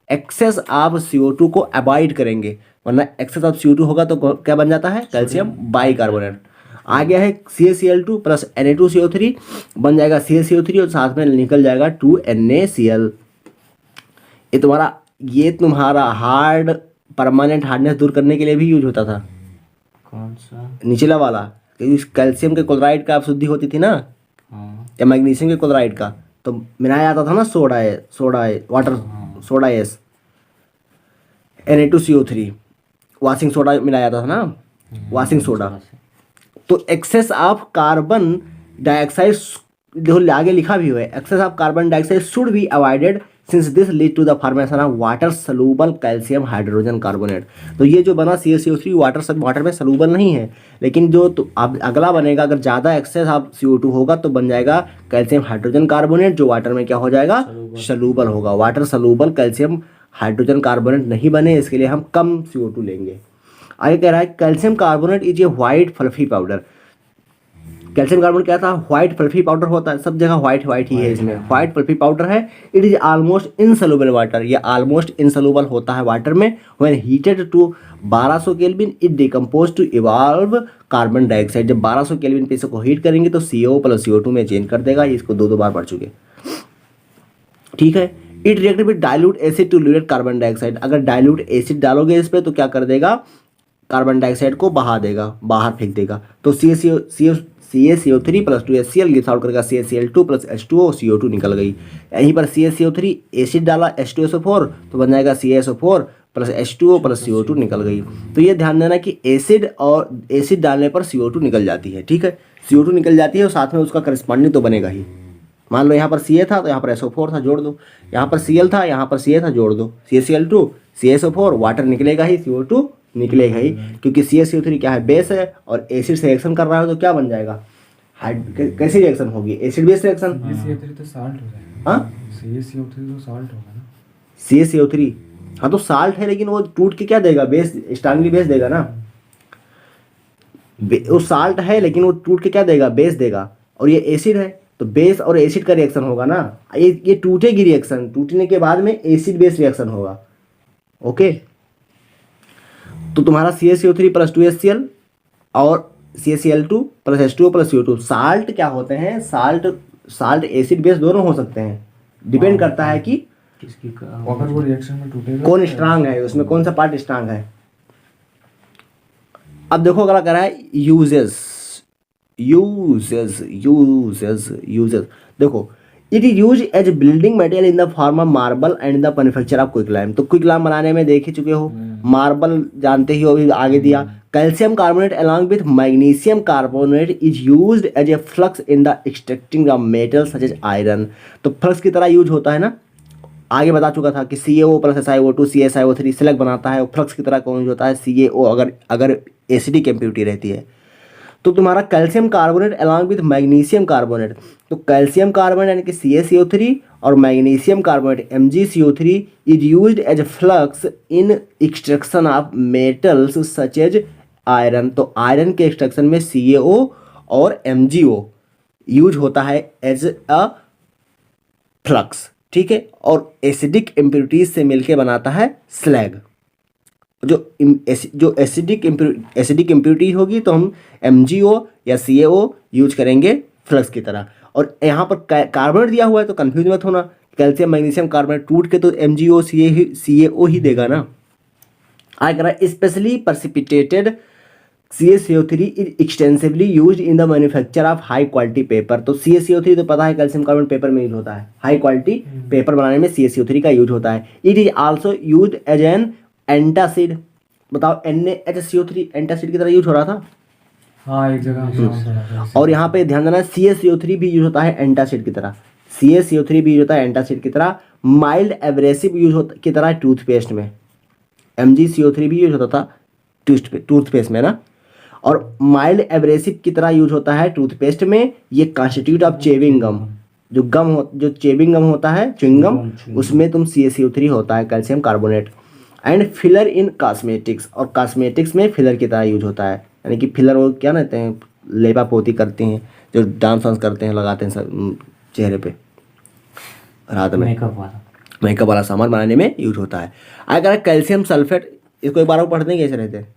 Access of CO2 को अवॉइड करेंगे, वरना एक्सेस ऑफ CO2 होगा तो क्या बन जाता है, कैल्शियम बाइकार्बोनेट। आ गया है CaCl2 प्लस Na2CO3 बन जाएगा CaCO3 और साथ में निकल जाएगा 2NaCl। ये तुम्हारा हार्ड परमानेंट हार्डनेस दूर करने के लिए भी यूज होता था। कौन सा? निचला वाला, क्योंकि कैल्शियम के क्लोराइड का अशुद्धि होती थी ना, या मैग्नीशियम के क्लोराइड का, तो मिलाया जाता था ना soda S Na2CO3, washing soda मिलाया जाता था ना, वॉशिंग सोडा। तो एक्सेस ऑफ कार्बन डाइऑक्साइड, देखो आगे लिखा भी हुआ है, excess of carbon dioxide should be avoided since this lead to the formation of water soluble calcium hydrogen carbonate. तो ये जो बना CaCO3 वाटर में सलूबल नहीं है, लेकिन जो तो अब अगला बनेगा, अगर ज़्यादा एक्सेस ऑफ CO2 होगा तो बन जाएगा कैल्शियम हाइड्रोजन कार्बोनेट, जो वाटर में क्या हो जाएगा, सलूबल होगा। Water soluble calcium hydrogen carbonate नहीं बने, इसके लिए हम कम CO2 लेंगे। आगे कह रहा है calcium carbonate is a white fluffy powder. Calcium carbonate क्या था, व्हाइट फ्लफी पाउडर होता है, सब जगह व्हाइट ही है, इसमें व्हाइट फ्लफी पाउडर है। It is almost insoluble water, ये ऑलमोस्ट इनसोल्यूबल होता है वाटर में। When heated to 1200 kelvin it decompose to evolve carbon dioxide. जब 1200 केल्विन पे इसको हीट करेंगे तो CO प्लस CO2 में चेंज कर देगा। इसको दो बार पढ़ चुके, ठीक है। It react with dilute acid to liberate carbon dioxide. अगर डाइल्यूट एसिड डालोगे इस पर तो क्या कर देगा, कार्बन डाइऑक्साइड को बहा देगा, बाहर फेंक देगा। तो CaCO3 plus 2HCl gives out करेगा CaCl2 प्लस H2O, CO2 निकल गई। यहीं पर CaCO3 एसिड डाला H2SO4 तो बन जाएगा CaSO4 plus H2O plus CO2 निकल गई। तो ये ध्यान देना कि एसिड डालने पर CO2 निकल जाती है, ठीक है, CO2 निकल जाती है और साथ में उसका करस्पॉन्डिंग तो बनेगा ही। मान लो यहाँ पर Ca था तो यहाँ पर SO4 था, जोड़ दो, यहाँ पर Cl था, यहाँ पर Ca था, जोड़ दो, CaCl2 CaSO4, वाटर निकलेगा ही, CO2 निकलेगा ही, क्योंकि CaCO3 क्या है, बेस है और एसिड से रिएक्शन कर रहा है तो क्या बन जाएगा, कैसी रिएक्शन होगी, एसिड बेस रिएक्शन। CaCO3 तो साल्ट हो जाएगा। हाँ, CaCO3 तो साल्ट होगा ना। CaCO3 हाँ तो साल्ट है, लेकिन वो टूट के क्या देगा, बेस, स्ट्रांगली बेस देगा ना। वो साल्ट है लेकिन वो टूट के क्या देगा, बेस देगा। और ये एसिड है तो बेस और एसिड का रिएक्शन होगा ना, ये टूटेगी रिएक्शन, टूटने के बाद में एसिड बेस रिएक्शन होगा। ओके, तो तुम्हारा CaCO3 प्लस 2HCl और CaCl2 plus H2O plus CO2। Salt क्या होते हैं, साल्ट एसिड बेस दोनों हो सकते हैं, डिपेंड करता है कि किसकी अगर वो रिएक्शन में टूटेगा कौन स्ट्रांग है, उसमें कौन सा पार्ट स्ट्रांग है। अब देखो अगला कह रहा है यूजेस। देखो, it is use as building material in the form of marble and the manufacture of quicklime. तो क्विकलाइम बनाने में देख ही चुके हो, मार्बल जानते ही हो, अभी आगे दिया। Calcium carbonate along with magnesium carbonate is used as a flux in the extracting the metal such as iron. तो फ्लक्स की तरह यूज होता है ना, आगे बता चुका था कि CaO plus SiO2 CaSiO3 select बनाता है, फ्लक्स की तरह कौन यूज होता है CaO, अगर एसिडिक इम्प्योरिटी रहती है। तो तुम्हारा calcium carbonate along with magnesium carbonate, तो कैल्शियम कार्बोनेट यानी कि CaCO3 और magnesium carbonate MgCO3 is used as flux in extraction of metals such as iron. तो आयरन के एक्सट्रैक्शन में CaO और MgO यूज होता है एज अ फ्लक्स, ठीक है। और एसिडिक इम्प्योरिटीज से मिलके बनाता है स्लैग। जो एसिडिक इम्प्योरिटी होगी तो हम MgO या CaO यूज करेंगे फ्लक्स की तरह। और यहाँ पर कार्बोनेट दिया हुआ है तो कंफ्यूज मत होना, कैल्शियम मैग्नीशियम कार्बोनेट टूट के तो MgO CaO ही देगा ना। आगे कह रहा है specially precipitated CaCO3 is extensively used in the manufacture of high quality paper. तो CaCO3 तो पता है कैल्शियम कार्बोनेट पेपर में यूज होता है, हाई क्वालिटी पेपर बनाने में CaCO3 का यूज होता है। It is also used as an antacid. बताओ NaHCO3 एंटासिड की तरह यूज हो रहा था। हाँ एक जगह और यहाँ पे ध्यान देना CaCO3 भी यूज होता है एंटासिड की तरह, CaCO3 भी यूज होता है एंटासिड की तरह। माइल्ड एब्रेसिव यूज होता की तरह टूथपेस्ट में, MgCO3 भी यूज होता था टूथपेस्ट में ना। और माइल्ड एब्रेसिव की तरह यूज होता है टूथपेस्ट में। ये कॉन्स्टिट्यूट ऑफ चेविंग गम, जो चेविंग गम होता है, च्युइंगम, उसमें तुम CaCO3 होता है calcium carbonate. And filler in cosmetics, और कॉस्मेटिक्स में फिलर की तरह यूज होता है, यानी कि फिलर वो क्या कहते हैं, लेपा पोती करते हैं, जो डांस वांस करते हैं, लगाते हैं सब चेहरे पे, रात में मेकअप वाला सामान बनाने में यूज होता है। अगर कैल्शियम सल्फेट, इसको एक बार और पढ़ते हैं कैसे रहते हैं,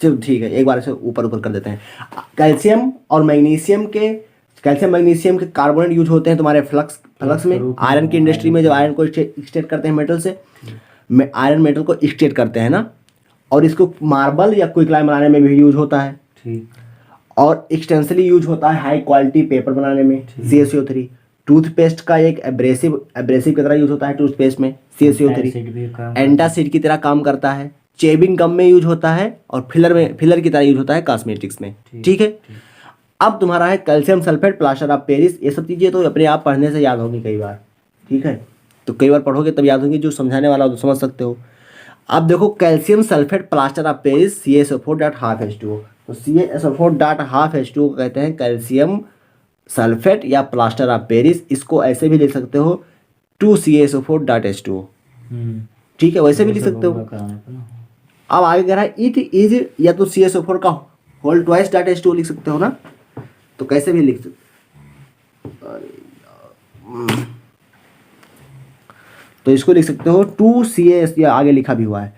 चलो ठीक है एक बार से ऊपर कर देते हैं। कैल्शियम और मैग्नीशियम के कार्बोनेट यूज होते हैं तुम्हारे फ्लक्स में। आयरन की इंडस्ट्री में जब आयरन को एक्सट्रैक्ट करते हैं मेटल से, आयरन मेटल को एक्सट्रैक्ट करते हैं ना, और इसको मार्बल या क्विकलाइम बनाने में भी यूज होता है, ठीक। और एक्सटेंसिवली यूज होता है हाई क्वालिटी पेपर बनाने में CaCO3। टूथपेस्ट का एक एब्रेसिव की तरह यूज होता है टूथपेस्ट में CaCO3। एंटासिड की तरह काम करता है, चेविंग गम में यूज होता है, और फिलर की तरह यूज होता है कॉस्मेटिक्स में, ठीक है। अब तुम्हारा है calcium sulphate, plaster of Paris. ये सब चीज़ें तो अपने आप पढ़ने से याद होगी कई बार, ठीक है। तो कई बार पढ़ोगे तब याद होगी, जो समझाने वाला हो तो समझ सकते हो। अब देखो calcium sulphate plaster of Paris CaSO4.12H2O। तो CaSO4.12H2O को कहते हैं कैल्शियम सल्फेट या प्लास्टर ऑफ पेरिस। इसको ऐसे भी लिख सकते हो 2CaSO4.H2O, ठीक है, वैसे भी लिख सकते हो। अब आगे कह रहा है इट इज, या तो CaSO4 का होल ट्वाइस .H2O लिख सकते हो ना, तो कैसे भी लिख सकते, तो इसको लिख सकते हो 2Ca, या आगे लिखा भी हुआ है।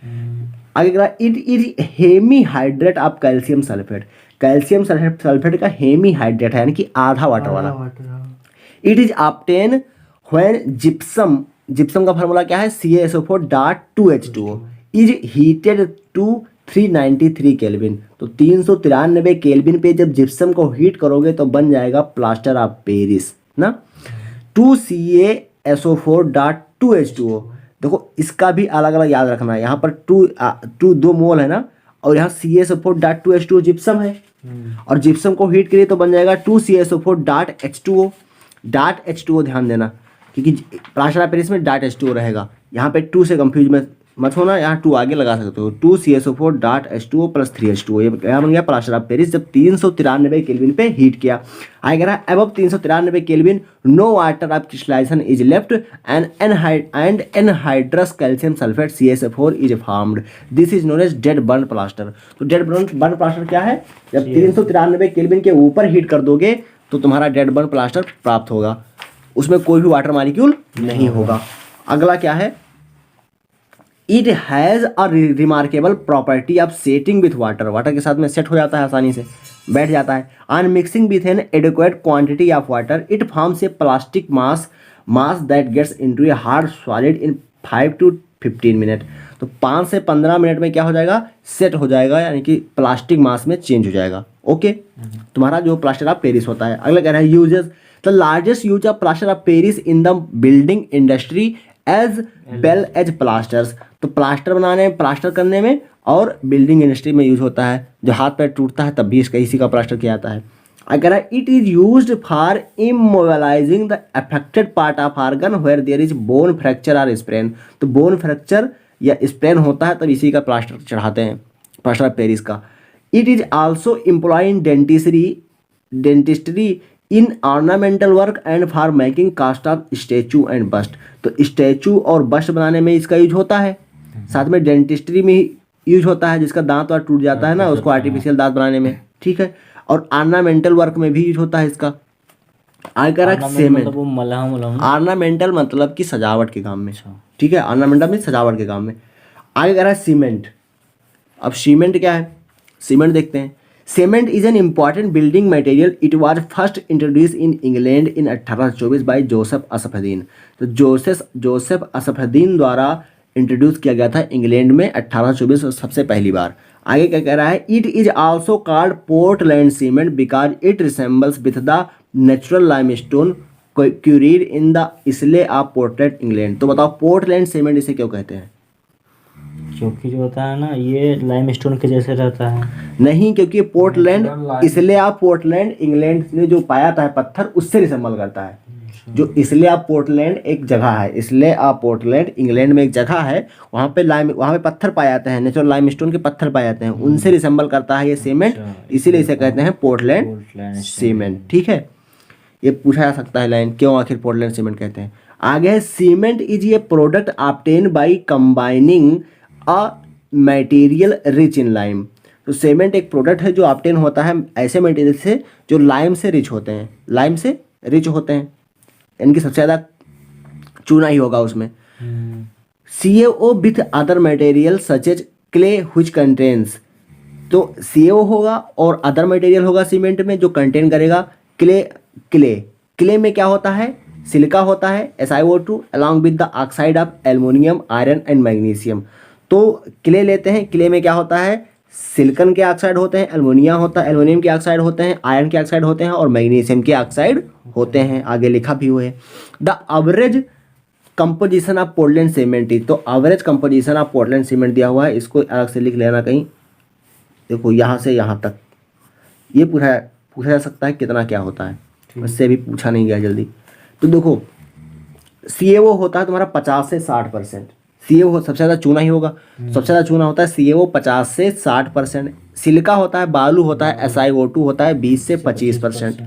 आगे कह रहा है it is hemihydrate of calcium sulphate. Calcium sulphate का हेमी हाइड्रेट है, यानी कि आधा वाटर वाला। It is obtain when gypsum का फार्मूला क्या है, CaSO4.2H2O is heated to 393 kelvin. तो 393 केल्विन पे जब जिप्सम को हीट करोगे तो बन जाएगा प्लास्टर ऑफ पेरिस ना। 2CaSO4.2H2O, देखो इसका भी अलग अलग याद रखना है। यहाँ पर 2 मोल है ना, और यहाँ CaSO4.2H2O जिप्सम है, और जिप्सम को हीट करिए तो बन जाएगा 2CaSO4.H2O। .H2O ध्यान देना, क्योंकि प्लास्टर ऑफ पेरिस में .H2O रहेगा। यहाँ पे 2 से कंफ्यूज मत होना, यहाँ 2 आगे लगा सकते हो। 2CaSO4.H2O प्लस 3H2O, ये क्या बन गया प्लास्टर ऑफ पेरिस, जब 393 केल्विन पे हीट किया। आएगा above 393 kelvin no water of crystallization is left and anhydrous calcium sulphate CaSO4 is formed. This is known as dead burn plaster. तो डेड बर्न प्लास्टर क्या है, जब 393 केल्विन के ऊपर हीट कर दोगे तो तुम्हारा डेड बर्न प्लास्टर प्राप्त होगा, उसमें कोई भी वाटर मॉलिक्यूल नहीं होगा। अगला क्या है, it has a remarkable property of setting with water, water के साथ में सेट हो जाता है, आसानी से बैठ जाता है। On mixing with an adequate quantity of water it forms a plastic mass that gets into a hard solid in 5 to 15 minute. तो 5 से 15 मिनट में क्या हो जाएगा, सेट हो जाएगा, यानी कि प्लास्टिक मास में चेंज हो जाएगा। ओके, तुम्हारा जो प्लास्टर ऑफ पेरिस होता है। अगला कह रहा है uses, the largest use of plaster of Paris in the building industry as well as plasters. तो प्लास्टर बनाने में, प्लास्टर करने में और बिल्डिंग इंडस्ट्री में यूज होता है। जो हाथ पैर टूटता है तब भी इसका इसी का प्लास्टर किया जाता है। अगर it is used for immobilising the affected part of organ where there is bone fracture और स्प्रेन। तो बोन फ्रैक्चर या स्प्रेन होता है तब इसी का प्लास्टर चढ़ाते हैं, प्लास्टर ऑफ पेरिस का। It is also employ in dentistry in ornamental work and for making cast of statue and bust. तो स्टैचू और बस्ट बनाने में इसका यूज होता है, साथ में डेंटिस्ट्री में यूज होता है, जिसका दांत वाँत टूट जाता है ना, उसको आर्टिफिशियल दांत बनाने में, ठीक है। और ऑर्नामेंटल वर्क में भी यूज होता है इसका। आगे सीमेंट, मतलब वो मलहम उलहम। ऑर्नामेंटल मतलब कि सजावट के काम में, ठीक है, ऑर्नामेंटल में सजावट के काम में। आगे कह रहा है सीमेंट। अब सीमेंट क्या है, सीमेंट देखते हैं। Cement is an important building material. It was first introduce in England in 1824 by Joseph Aspdin. तो जोसेफ असफद्दीन द्वारा इंट्रोड्यूस किया गया था इंग्लैंड में 1824 सबसे पहली बार। आगे क्या कह रहा है, it is also called Portland cement because it resembles with the natural limestone quarried in the isle of Portland England. तो बताओ पोर्टलैंड सीमेंट इसे क्यों कहते हैं? क्योंकि जो होता है ना ये लाइमस्टोन के जैसे रहता है। नहीं, क्योंकि पोर्टलैंड इसलिए आप पोर्टलैंड इंग्लैंड ने जो पाया था पत्थर उससे रिसेंबल करता है। जो इसलिए आप पोर्टलैंड एक जगह है, इसलिए आप पोर्टलैंड इंग्लैंड में एक जगह है, वहाँ पे पत्थर पाए जाते हैं, नेचुरल लाइमस्टोन के पत्थर पाए जाते हैं, उनसे रिसेंबल करता है ये सीमेंट, इसीलिए इसे कहते हैं पोर्टलैंड सीमेंट, ठीक है। ये पूछा जा सकता है लाइन, क्यों आखिर पोर्टलैंड सीमेंट कहते हैं। आगे है cement is a product obtain by combining a material rich in lime. तो सीमेंट एक प्रोडक्ट है जो ऑब्टेन होता है ऐसे मटेरियल से जो लाइम से रिच होते हैं, लाइम से रिच होते हैं, इनकी सबसे ज़्यादा चूना ही होगा उसमें। CaO with other material such as clay which contains. तो CaO होगा और अदर मटेरियल होगा सीमेंट में जो कंटेन करेगा क्ले में क्या होता है, सिलिका होता है SiO2 along with the oxide of aluminium, iron and magnesium. तो क्ले लेते हैं, क्ले में क्या होता है, सिलिकन के ऑक्साइड होते हैं, एल्युमिनियम होता है, एल्युमिनियम के ऑक्साइड होते हैं, आयरन के ऑक्साइड होते हैं और मैग्नीशियम के ऑक्साइड होते हैं। आगे लिखा भी हुआ है the average composition of Portland cement is. तो average composition of Portland cement दिया हुआ है, इसको अलग से लिख लेना कहीं। देखो यहाँ से यहाँ तक ये पूछा जा सकता है कितना क्या होता है, उससे भी पूछा नहीं गया जल्दी। तो देखो CaO होता है तुम्हारा 50 से 60%। CaO सबसे ज़्यादा चूना ही होगा, सबसे ज़्यादा चूना होता है CaO 50 से 60%। सिलिका होता है, बालू होता है, SiO2 होता है 20 से 25%।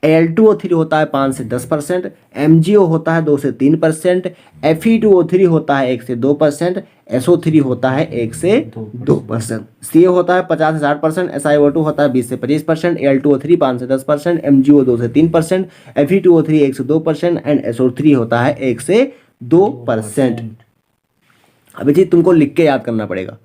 Al2O3 होता है 5 से 10%। MgO होता है 2 से 3%। Fe2O3 होता है 1 से 2%। SO3 होता है 1 से 2%। CaO होता है 50 से 60%। SiO2 होता है 20 से 25%। Al2O3 5 से 10%। MgO 2 से 3%। Fe2O3 1 से 2% एंड SO3 होता है 1 से 2%। अभी जी तुमको लिख के याद करना पड़ेगा,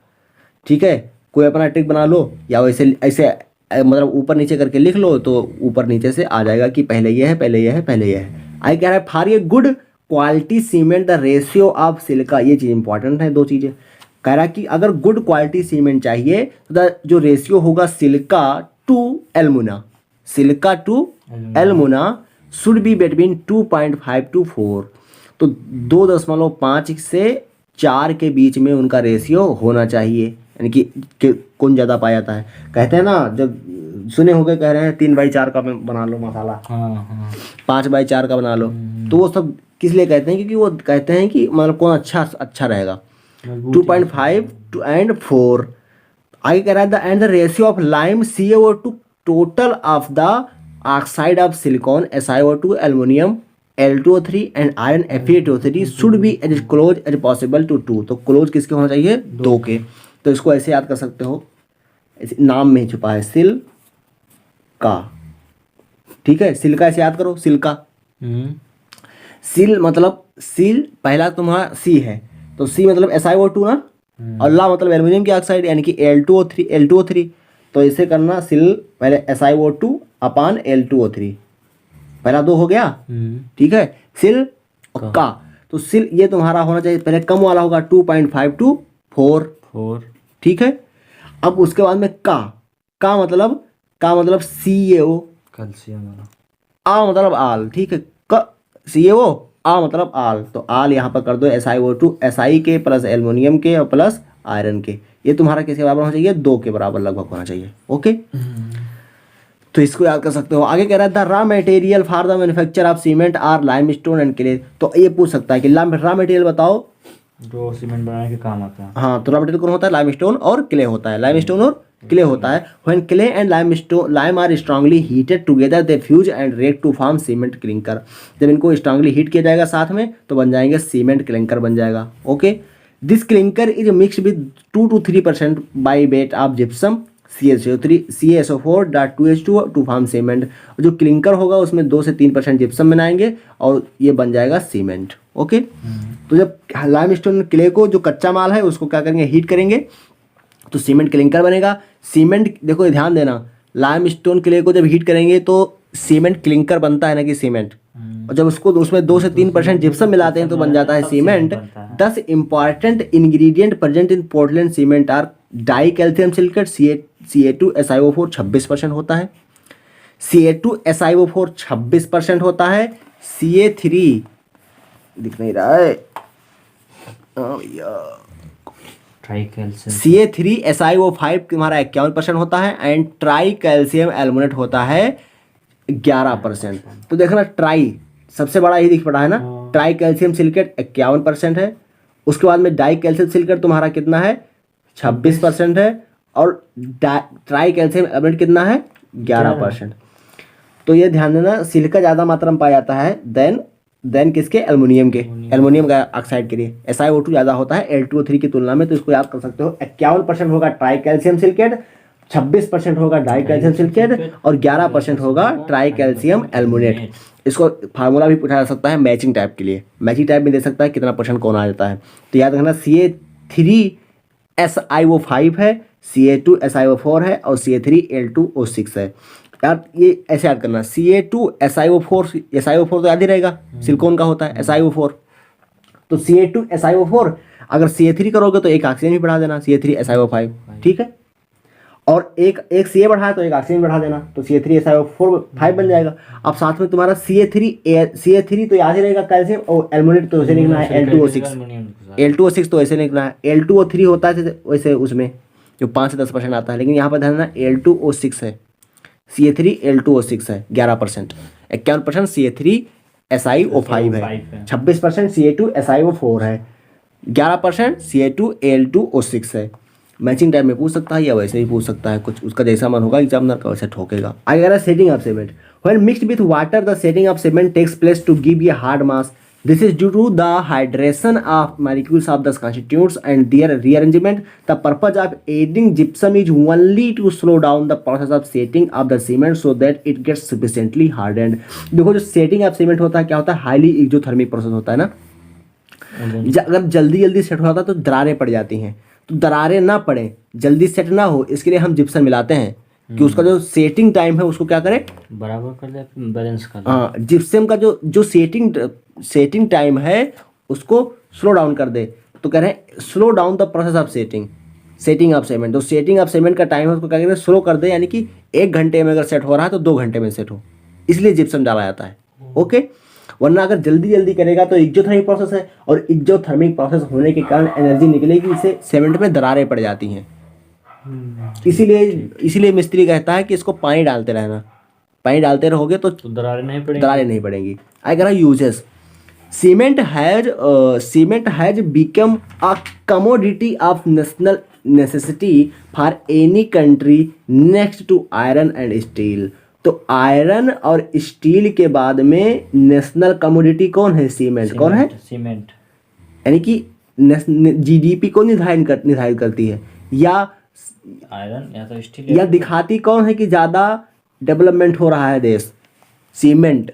ठीक है। कोई अपना ट्रिक बना लो या वैसे ऐसे मतलब ऊपर नीचे करके लिख लो, तो ऊपर नीचे से आ जाएगा कि पहले ये है, पहले ये है, पहले ये है। आई कह रहा है फॉर ये good quality cement the ratio of silica, ये चीज़ इंपॉर्टेंट है, दो चीज़ें कह रहा है कि अगर गुड क्वालिटी सीमेंट चाहिए तो जो रेशियो होगा silica to alumina, silica to alumina should be between 2.5 to 4। तो 2.5 से 4 के बीच में उनका रेशियो होना चाहिए, यानी कि कौन ज़्यादा पाया जाता है। कहते हैं ना, जब सुने होंगे कह रहे हैं 3/4 का बना लो मसाला, 5/4 का बना लो, तो वो सब किस लिए कहते हैं, क्योंकि वो कहते हैं कि मतलब कौन अच्छा रहेगा। 2.5 and 4। आगे कह रहा है the end the ratio of lime CaO2 total of the oxide of silicon SiO2 aluminium Al2O3 and iron Fe2O3 should be as close as possible to 2। तो क्लोज किसके होना चाहिए, 2 के। तो इसको ऐसे याद कर सकते हो, नाम में ही छुपा है सिल का, ठीक है। सिल का ऐसे याद करो, सिल का। सिल मतलब सिल पहला तुम्हारा सी है, तो सी मतलब SiO2 ना, और ला मतलब एल्यूमिनियम की ऑक्साइड यानी कि L2O3, तो इसे करना सिल पहले SiO2 अपान L2O3, पहला 2 हो गया, ठीक है, सिल और का, तो सिल ये तुम्हारा होना चाहिए पहले कम वाला होगा 2.524, 4 ठीक है। अब उसके बाद में का मतलब CaO, कैल्शियम वाला, आ मतलब आल, ठीक है, CaO आ मतलब आल, तो आल यहाँ पर कर दो SiO2 Si के प्लस एल्युमिनियम के और प्लस आयरन के, ये तुम्हारा किसके बराबर होना चाहिए, 2 के बराबर लगभग होना चाहिए, ओके। तो इसको याद कर सकते हो। आगे कह रहा है the raw material for the manufacture of cement are limestone and clay, तो ये पूछ सकता है कि रॉ मटेरियल बताओ, जो सीमेंट बनाने के काम आता है। हाँ, तो रॉ मटेरियल कौन होता है, लाइमस्टोन और क्ले होता है, लाइमस्टोन और क्ले होता है। When clay and lime are strongly heated together they fuse and react to form cement clinker, जब इनको स्ट्रांगली हीट किया जाएगा साथ में तो बन जाएंगे सीमेंट क्लिंकर बन जाएगा, okay. This clinker is mixed with 2 to 3% by weight of gypsum CaSO4.2H2 to form cement, जो क्लिंकर होगा उसमें 2 से 3% जिप्सम बनाएंगे और ये बन जाएगा सीमेंट, ओके। तो जब लाइमस्टोन क्ले को जो कच्चा माल है उसको क्या करेंगे, हीट करेंगे तो सीमेंट क्लिंकर बनेगा। सीमेंट देखो ध्यान देना, लाइमस्टोन क्ले को जब हीट करेंगे तो सीमेंट क्लिंकर बनता है ना कि सीमेंट, और जब उसको उसमें 2 से 3% जिप्सम मिलाते हैं तो बन जाता है cement. 10 important ingredient present in Portland cement are dicalcium silicate Ca2SiO4 26% होता है, Ca2SiO4 26% होता है, Ca3 दिख नहीं रहा है ट्राई कैल्शियम, Ca3SiO5 तुम्हारा 51% होता है एंड ट्राई कैल्शियम एल्युमिनेट होता है 11%। तो देखना ट्राई सबसे बड़ा ही दिख पड़ा है ना, ट्राई कैल्शियम सिलिकेट 51% है, उसके बाद में डाई कैल्शियम सिलिकेट तुम्हारा कितना है 26% है, और ट्राई कैल्शियम एल्युमिनेट कितना है 11%। तो ये ध्यान देना, सिलिका ज़्यादा मात्रा में पाया जाता है देन किसके, एल्युमिनियम का ऑक्साइड के लिए SiO2 ज़्यादा होता है L2O3 की तुलना में, तो इसको याद कर सकते हो। 51% होगा ट्राई कैल्शियम सिलिकेट, 26% होगा डाई कैल्शियम सिलिकेट और 11% होगा ट्राई कैल्शियम एल्युमिनेट। इसको फार्मूला भी पूछा जा सकता है मैचिंग टाइप के लिए, मैचिंग टाइप में दे सकता है कितना परसेंट कौन आ जाता है। तो याद रखना Ca3SiO5 है, Ca2SiO4 है और Ca3L2O6 है। यार ये ऐसे याद करना, Ca2SiO4 तो याद ही रहेगा, सिलिकॉन का होता है SiO4, तो Ca2SiO4 अगर Ca3 करोगे तो एक ऑक्सीजन भी बढ़ा देना Ca3SiO5, ठीक है, और एक Ca बढ़ाया तो एक ऑक्सीजन बढ़ा देना, तो Ca3SiO4 बन जाएगा। अब साथ में तुम्हारा Ca3 तो याद ही रहेगा कैल्शियम, और एल्युमिनेट तो ऐसे लिखना है L2O6 तो ऐसे लिखना है, L2O3 होता है वैसे उसमें जो 5 से 10% आता है, लेकिन यहाँ पर ध्यान देना L2O6 है, Ca3L2O6 है 11%, 51% Ca3SiO5 है, 26% Ca2SiO4 है, 11% Ca2L2O6 है। मैचिंग टाइप में पूछ सकता है या वैसे ही पूछ सकता है, कुछ उसका जैसा मन होगा एग्जामिनर का वैसे ठोकेगा। आगे कह रहा है setting of cement, when mixed with water the setting of cement takes place to give a hard mass, this is due to the hydration of molecules of the constituents and their rearrangement. The purpose of adding gypsum is only to slow down the process of setting of the cement so that it gets sufficiently hardened. देखो जो setting of cement होता है क्या होता है, highly exothermic process होता है ना, अगर जल्दी जल्दी सेट हो जाता है तो दरारें पड़ जाती हैं, तो दरारें ना पड़े, जल्दी सेट ना हो, इसके लिए हम जिप्सम मिलाते हैं कि उसका जो सेटिंग टाइम है उसको क्या करें, बराबर कर दे, बैलेंस कर दे। हाँ, जिप्सम का जो सेटिंग टाइम है उसको स्लो डाउन कर दे, तो कह रहे हैं slow down the process of setting of cement. तो सेटिंग ऑफ सीमेंट का टाइम है उसको क्या करें, स्लो कर दे, यानी कि 1 घंटे में अगर सेट हो रहा है तो 2 घंटे में सेट हो, इसलिए जिप्सम डाला जाता है, ओके। वरना अगर जल्दी जल्दी करेगा तो एक्सोथर्मिक प्रोसेस है, और एक्सोथर्मिक प्रोसेस होने के कारण एनर्जी निकलेगी, इससे सीमेंट में दरारें पड़ जाती हैं। इसीलिए मिस्त्री कहता है कि इसको पानी डालते रहना, पानी डालते रहोगे तो दरारें नहीं पड़ेंगी। आई कह रहा uses, cement has become a commodity of national necessity for any country next to iron and steel. तो आयरन और स्टील के बाद में नेशनल कमोडिटी कौन है, सीमेंट कौन है, सीमेंट, यानी कि जीडीपी को निर्धारित करती है, या आयरन या तो स्टील, या दिखाती कौन है कि ज़्यादा डेवलपमेंट हो रहा है देश, सीमेंट।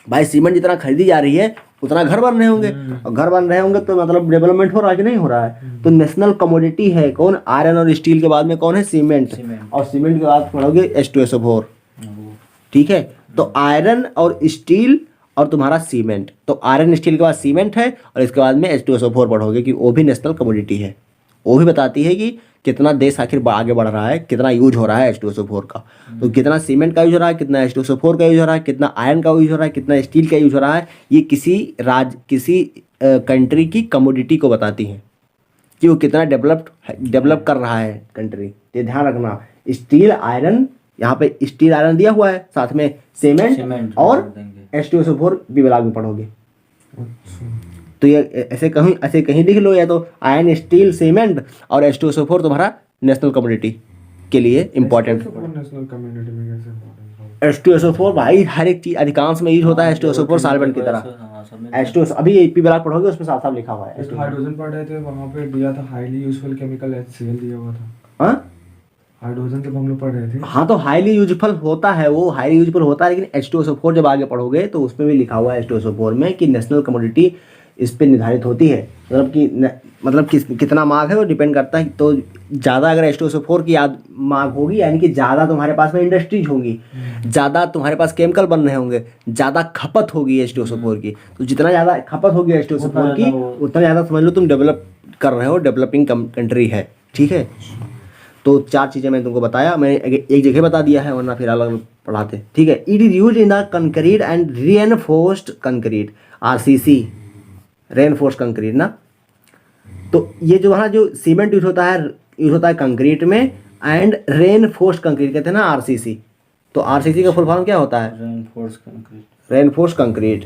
भाई सीमेंट जितना खरीदी जा रही है उतना घर बन रहे होंगे, और घर बन रहे होंगे तो मतलब डेवलपमेंट हो रहा है कि नहीं हो रहा है। तो नेशनल कमोडिटी है कौन, आयरन और स्टील के बाद में कौन है, सीमेंट, और सीमेंट के बाद पढ़ोगे H2SO4, ठीक है। तो आयरन और स्टील और तुम्हारा सीमेंट, तो आयरन स्टील के बाद सीमेंट है, और इसके बाद में H2SO4 पढ़ोगे कि वो भी नेशनल कमोडिटी है। वो भी बताती है कि कितना देश आखिर आगे बढ़ रहा है, कितना यूज हो रहा है H2SO4 का। तो कितना सीमेंट का यूज हो रहा है, कितना H2SO4 का यूज हो रहा है, कितना आयरन का यूज हो रहा है, कितना स्टील का यूज हो रहा है, ये किसी कंट्री की कमोडिटी को बताती है कि वो कितना डेवलप कर रहा है कंट्री। ये ध्यान रखना, स्टील आयरन, यहाँ पे स्टील आयरन दिया हुआ है, साथ में सीमेंट और H2SO4 भी ब्लॉक में पढ़ोगे। तो ये ऐसे कहीं लिख लो, या तो आयरन स्टील सीमेंट और H2SO4 तुम्हारा नेशनल कम्युनिटी के लिए इम्पोर्टेंट। नेशनल कम्युनिटी में कैसे इम्पोर्टेंट? H2SO4 भाई हर एक चीज अधिकांश में यूज होता है H2SO4 सॉल्वेंट की तरह। H2 अभी एपी ब्लॉक पढ़ोगे उसमें साफ साफ लिखा हुआ है। हाइड्रोजन पढ़े थे वहाँ पे दिया था हाईली यूजफुल केमिकल HCl दिया हुआ था। हाँ हाइड्रोजन जब हम लोग पढ़ रहे थे, हाँ, तो हाईली यूजफुल होता है, वो हाईली यूजफुल होता है, लेकिन H2SO4 जब आगे पढ़ोगे तो उसमें भी लिखा हुआ है H2SO4 में कि नेशनल कमोडिटी इस पे निर्धारित होती है। मतलब कितना मार्क है वो डिपेंड करता है। तो ज़्यादा अगर H2SO4 की मार्क होगी, यानी कि ज़्यादा तुम्हारे पास में इंडस्ट्रीज होंगी, ज़्यादा तुम्हारे पास केमिकल बन रहे होंगे, ज़्यादा खपत होगी H2SO4 की। तो जितना ज़्यादा खपत होगी H2SO4 की, उतना ज़्यादा समझ लो तुम डेवलप कर रहे हो, डेवलपिंग कंट्री है, ठीक है। तो 4 चीज़ें मैंने तुमको बताया, मैं एक जगह बता दिया है, वरना फिर अलग अलग पढ़ाते, ठीक है। It is use in the concrete and reinforced concrete, RCC, reinforce concrete ना। तो ये जो है जो सीमेंट यूज होता है कंक्रीट में, एंड रेनफोर्स कंक्रीट कहते हैं ना RCC। तो RCC का फुल फॉर्म क्या होता है, reinforce concrete.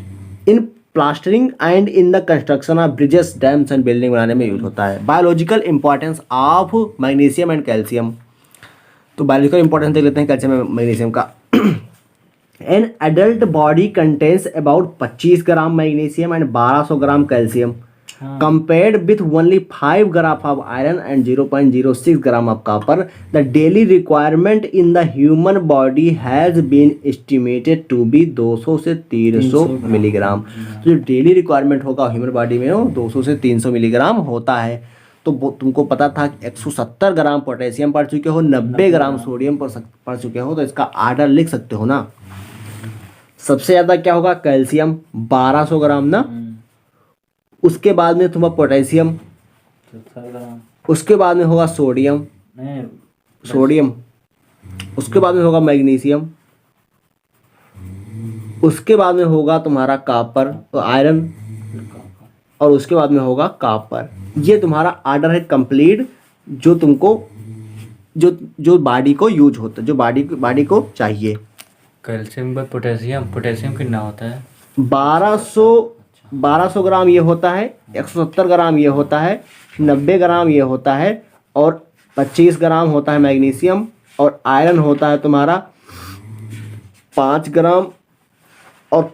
In plastering and in the construction of bridges, dams and building बनाने में यूज होता है। Biological importance of magnesium and calcium, तो बायोलॉजिकल इंपॉर्टेंस देख लेते हैं कैल्शियम एंड मैग्नीशियम का। An adult body contains about 25 gram magnesium and 1200 gram calcium, compared with only 5 gram of iron and 0.06 gram of copper. The daily requirement in the human body has been estimated to be 200 से 300 milligram. तो जो daily requirement होगा human body में वो 200 से 300 milligram होता है। तो तुमको पता था कि 170 ग्राम पोटेशियम पढ़ चुके हो, 90 ग्राम सोडियम पढ़ चुके हो, तो इसका आर्डर लिख सकते हो ना। सबसे ज़्यादा क्या होगा, कैल्शियम 1200 ग्राम ना, उसके बाद में तुम्हारा पोटेशियम, उसके बाद में होगा सोडियम, उसके बाद में होगा मैग्नीशियम, उसके बाद में होगा तुम्हारा कॉपर और आयरन, और उसके बाद में होगा कॉपर। ये तुम्हारा आर्डर है कंप्लीट, जो तुमको जो बॉडी को यूज होता है, जो बॉडी को चाहिए। कैल्शियम पर पोटेशियम कितना होता है, 1200 ग्राम ये होता है, 170 ग्राम ये होता है, 90 ग्राम ये होता है, और 25 ग्राम होता है मैग्नीशियम, और आयरन होता है तुम्हारा 5 ग्राम, और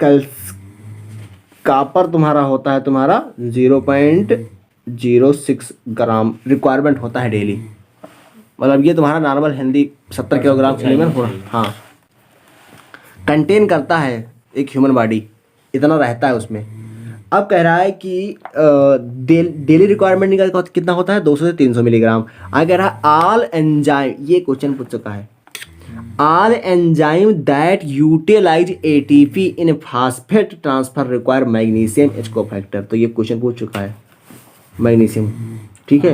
कॉपर तुम्हारा होता है तुम्हारा 0.06 ग्राम रिक्वायरमेंट होता है डेली। मतलब ये तुम्हारा नॉर्मल हेल्दी 70 किलोग्राम एलिमेंट हो, हाँ, कंटेन करता है एक ह्यूमन बॉडी, इतना रहता है उसमें। अब कह रहा है कि डेली रिक्वायरमेंट का कितना होता है, 200 से 300 मिलीग्राम। आगे कह रहा है ऑल एंजाइम, ये क्वेश्चन पूछ चुका है, all enzyme that utilize ATP in phosphate transfer require magnesium H cofactor. तो ये क्वेश्चन पूछ चुका है मैग्नीशियम, ठीक है।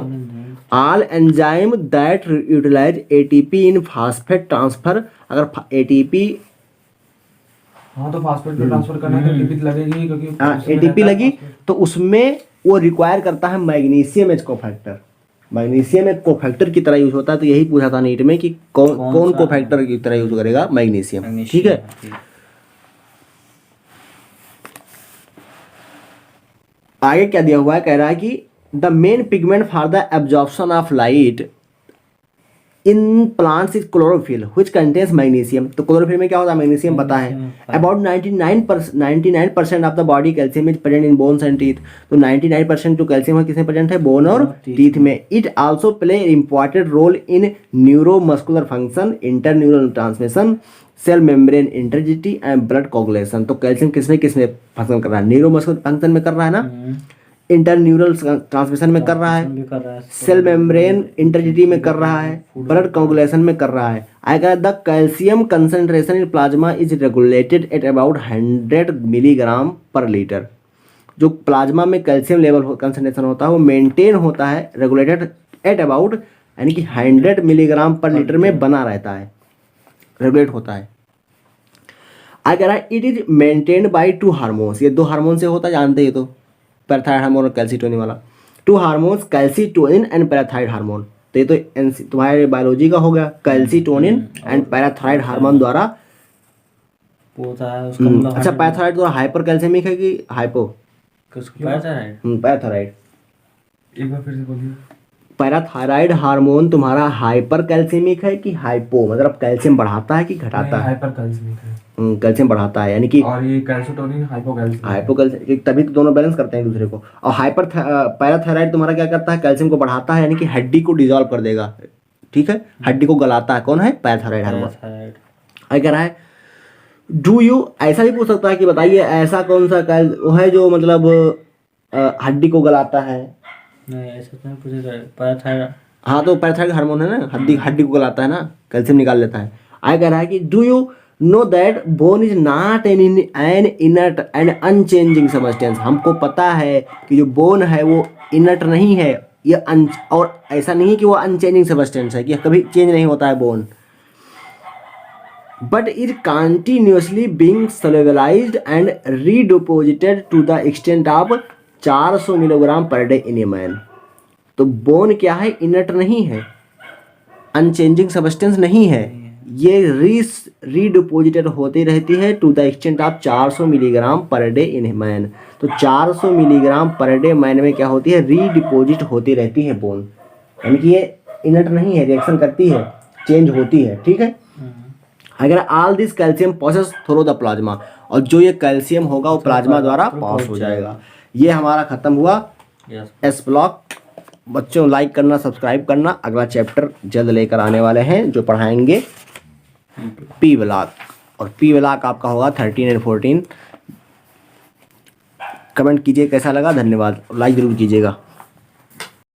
All enzyme that utilize ATP in phosphate transfer, अगर ATP, हाँ तो फास्फेट को ट्रांसफर करना है तो ATP लगेगी, क्योंकि ATP लगी तो उसमें वो रिक्वायर करता है मैग्नीशियम H कोफैक्टर। मैग्नीशियम एक कोफैक्टर की तरह यूज होता है। तो यही पूछा था नीट में कि कौन कोफैक्टर की तरह यूज करेगा, मैग्नीशियम, ठीक है। आगे क्या दिया हुआ है, कह रहा है कि the main pigment for the absorption of light in plants is chlorophyll which contains magnesium. तो क्लोरोफिल में क्या होता है, मैग्नीशियम पता है। About 99% of the body calcium is present in bones and teeth. तो 99% जो कैल्शियम है किसमें प्रेजेंट है, बोन और टीथ में। It also play important role in neuromuscular function, interneural transmission, cell membrane integrity and blood coagulation. तो calcium किसमें किसमें फंक्शन कर रहा है, न्यूरोमस्कुलर फंक्शन में कर रहा है ना, इंटरन्यूरल ट्रांसमिशन में कर रहा है, सेल मेम्ब्रेन इंटरजिटी में कर रहा है, ब्लड कोगुलेशन में कर रहा है। अगर the calcium concentration in plasma is regulated at about 100 milligram पर लीटर। जो प्लाज्मा में कैल्शियम लेवल कंसंट्रेशन होता है वो मेंटेन होता है, रेगुलेटेड एट अबाउट यानी कि 100 मिलीग्राम पर लीटर में बना रहता है, रेगुलेट होता है। अगर it is maintained by 2 hormones, ये 2 हार्मोन से होता है जानते ही, तो पैराथाइड हार्मोन और कैल्सिटोनिन वाला। 2 hormones calcitonin and parathyroid hormone. तो ये तो तुम्हारे बायोलॉजी का हो गया, कैल्सिटोनिन एंड पैराथाइड हार्मोन द्वारा होता है उसका मतलब। अच्छा, पैराथाइड द्वारा हाइपर कैल्सियमिक है कि हाइपो, पैराथाइड। एक बार फिर से बोलिए। पैराथायराइड हार्मोन तुम्हारा हाइपर कैल्सियमिक है कि हाइपो, मतलब कैल्शियम बढ़ाता है कि घटाता है, हाइपर कैल्शियमिक है। कैल्शियम बढ़ाता है यानी कि, और ये कैल्सिटोनिन हाइपोकैल्सियम, तभी तो दोनों बैलेंस करते हैं एक दूसरे को। और पैराथायराइड तुम्हारा क्या करता है, कैल्शियम को बढ़ाता है यानी कि हड्डी को डिसॉल्व कर देगा, ठीक है, हड्डी को गलाता है। कौन है, पैराथायराइड हार्मोन। अगर है डू यू, ऐसा भी पूछ सकता है कि बताइए ऐसा कौन सा वो है जो मतलब हड्डी को गलाता है। नहीं ऐसा तो नहीं पूछेगा, पैराथाइड। हाँ तो पैराथाइड हार्मोन है ना, हड्डी को गलाता है ना, कैल्शियम निकाल लेता है। आगे कह रहा है कि do you know that bone is not an inert and unchanging substance. हमको पता है कि जो बोन है वो इनर्ट नहीं है, ये और ऐसा नहीं है कि वो अनचेंजिंग सबस्टेंस है कि कभी चेंज नहीं होता है bone, but is continuously being solubilised and redeposited to the extent of 400 milligram per day in a man. तो बोन क्या है, इनर्ट नहीं है, अनचेंजिंग सबस्टेंस नहीं है, ये रीडिपोजिटेड होती रहती है to the extent of 400 milligram per day in man. तो 400 मिलीग्राम पर डे मैन में क्या होती है, रीडिपोजिट होती रहती है बोन, यानी कि ये इनर्ट नहीं है, रिएक्शन करती है, चेंज होती है, ठीक है। अगर all this calcium passes through the plasma, और जो ये कैल्शियम होगा वो प्लाज्मा द्वारा पास हो जाएगा। ये हमारा खत्म हुआ एस ब्लॉक। बच्चों लाइक करना, सब्सक्राइब करना, अगला चैप्टर जल्द लेकर आने वाले हैं जो पढ़ाएंगे पी ब्लॉक, और पी ब्लॉक आपका होगा 13 एंड 14। कमेंट कीजिए कैसा लगा, धन्यवाद, लाइक जरूर कीजिएगा।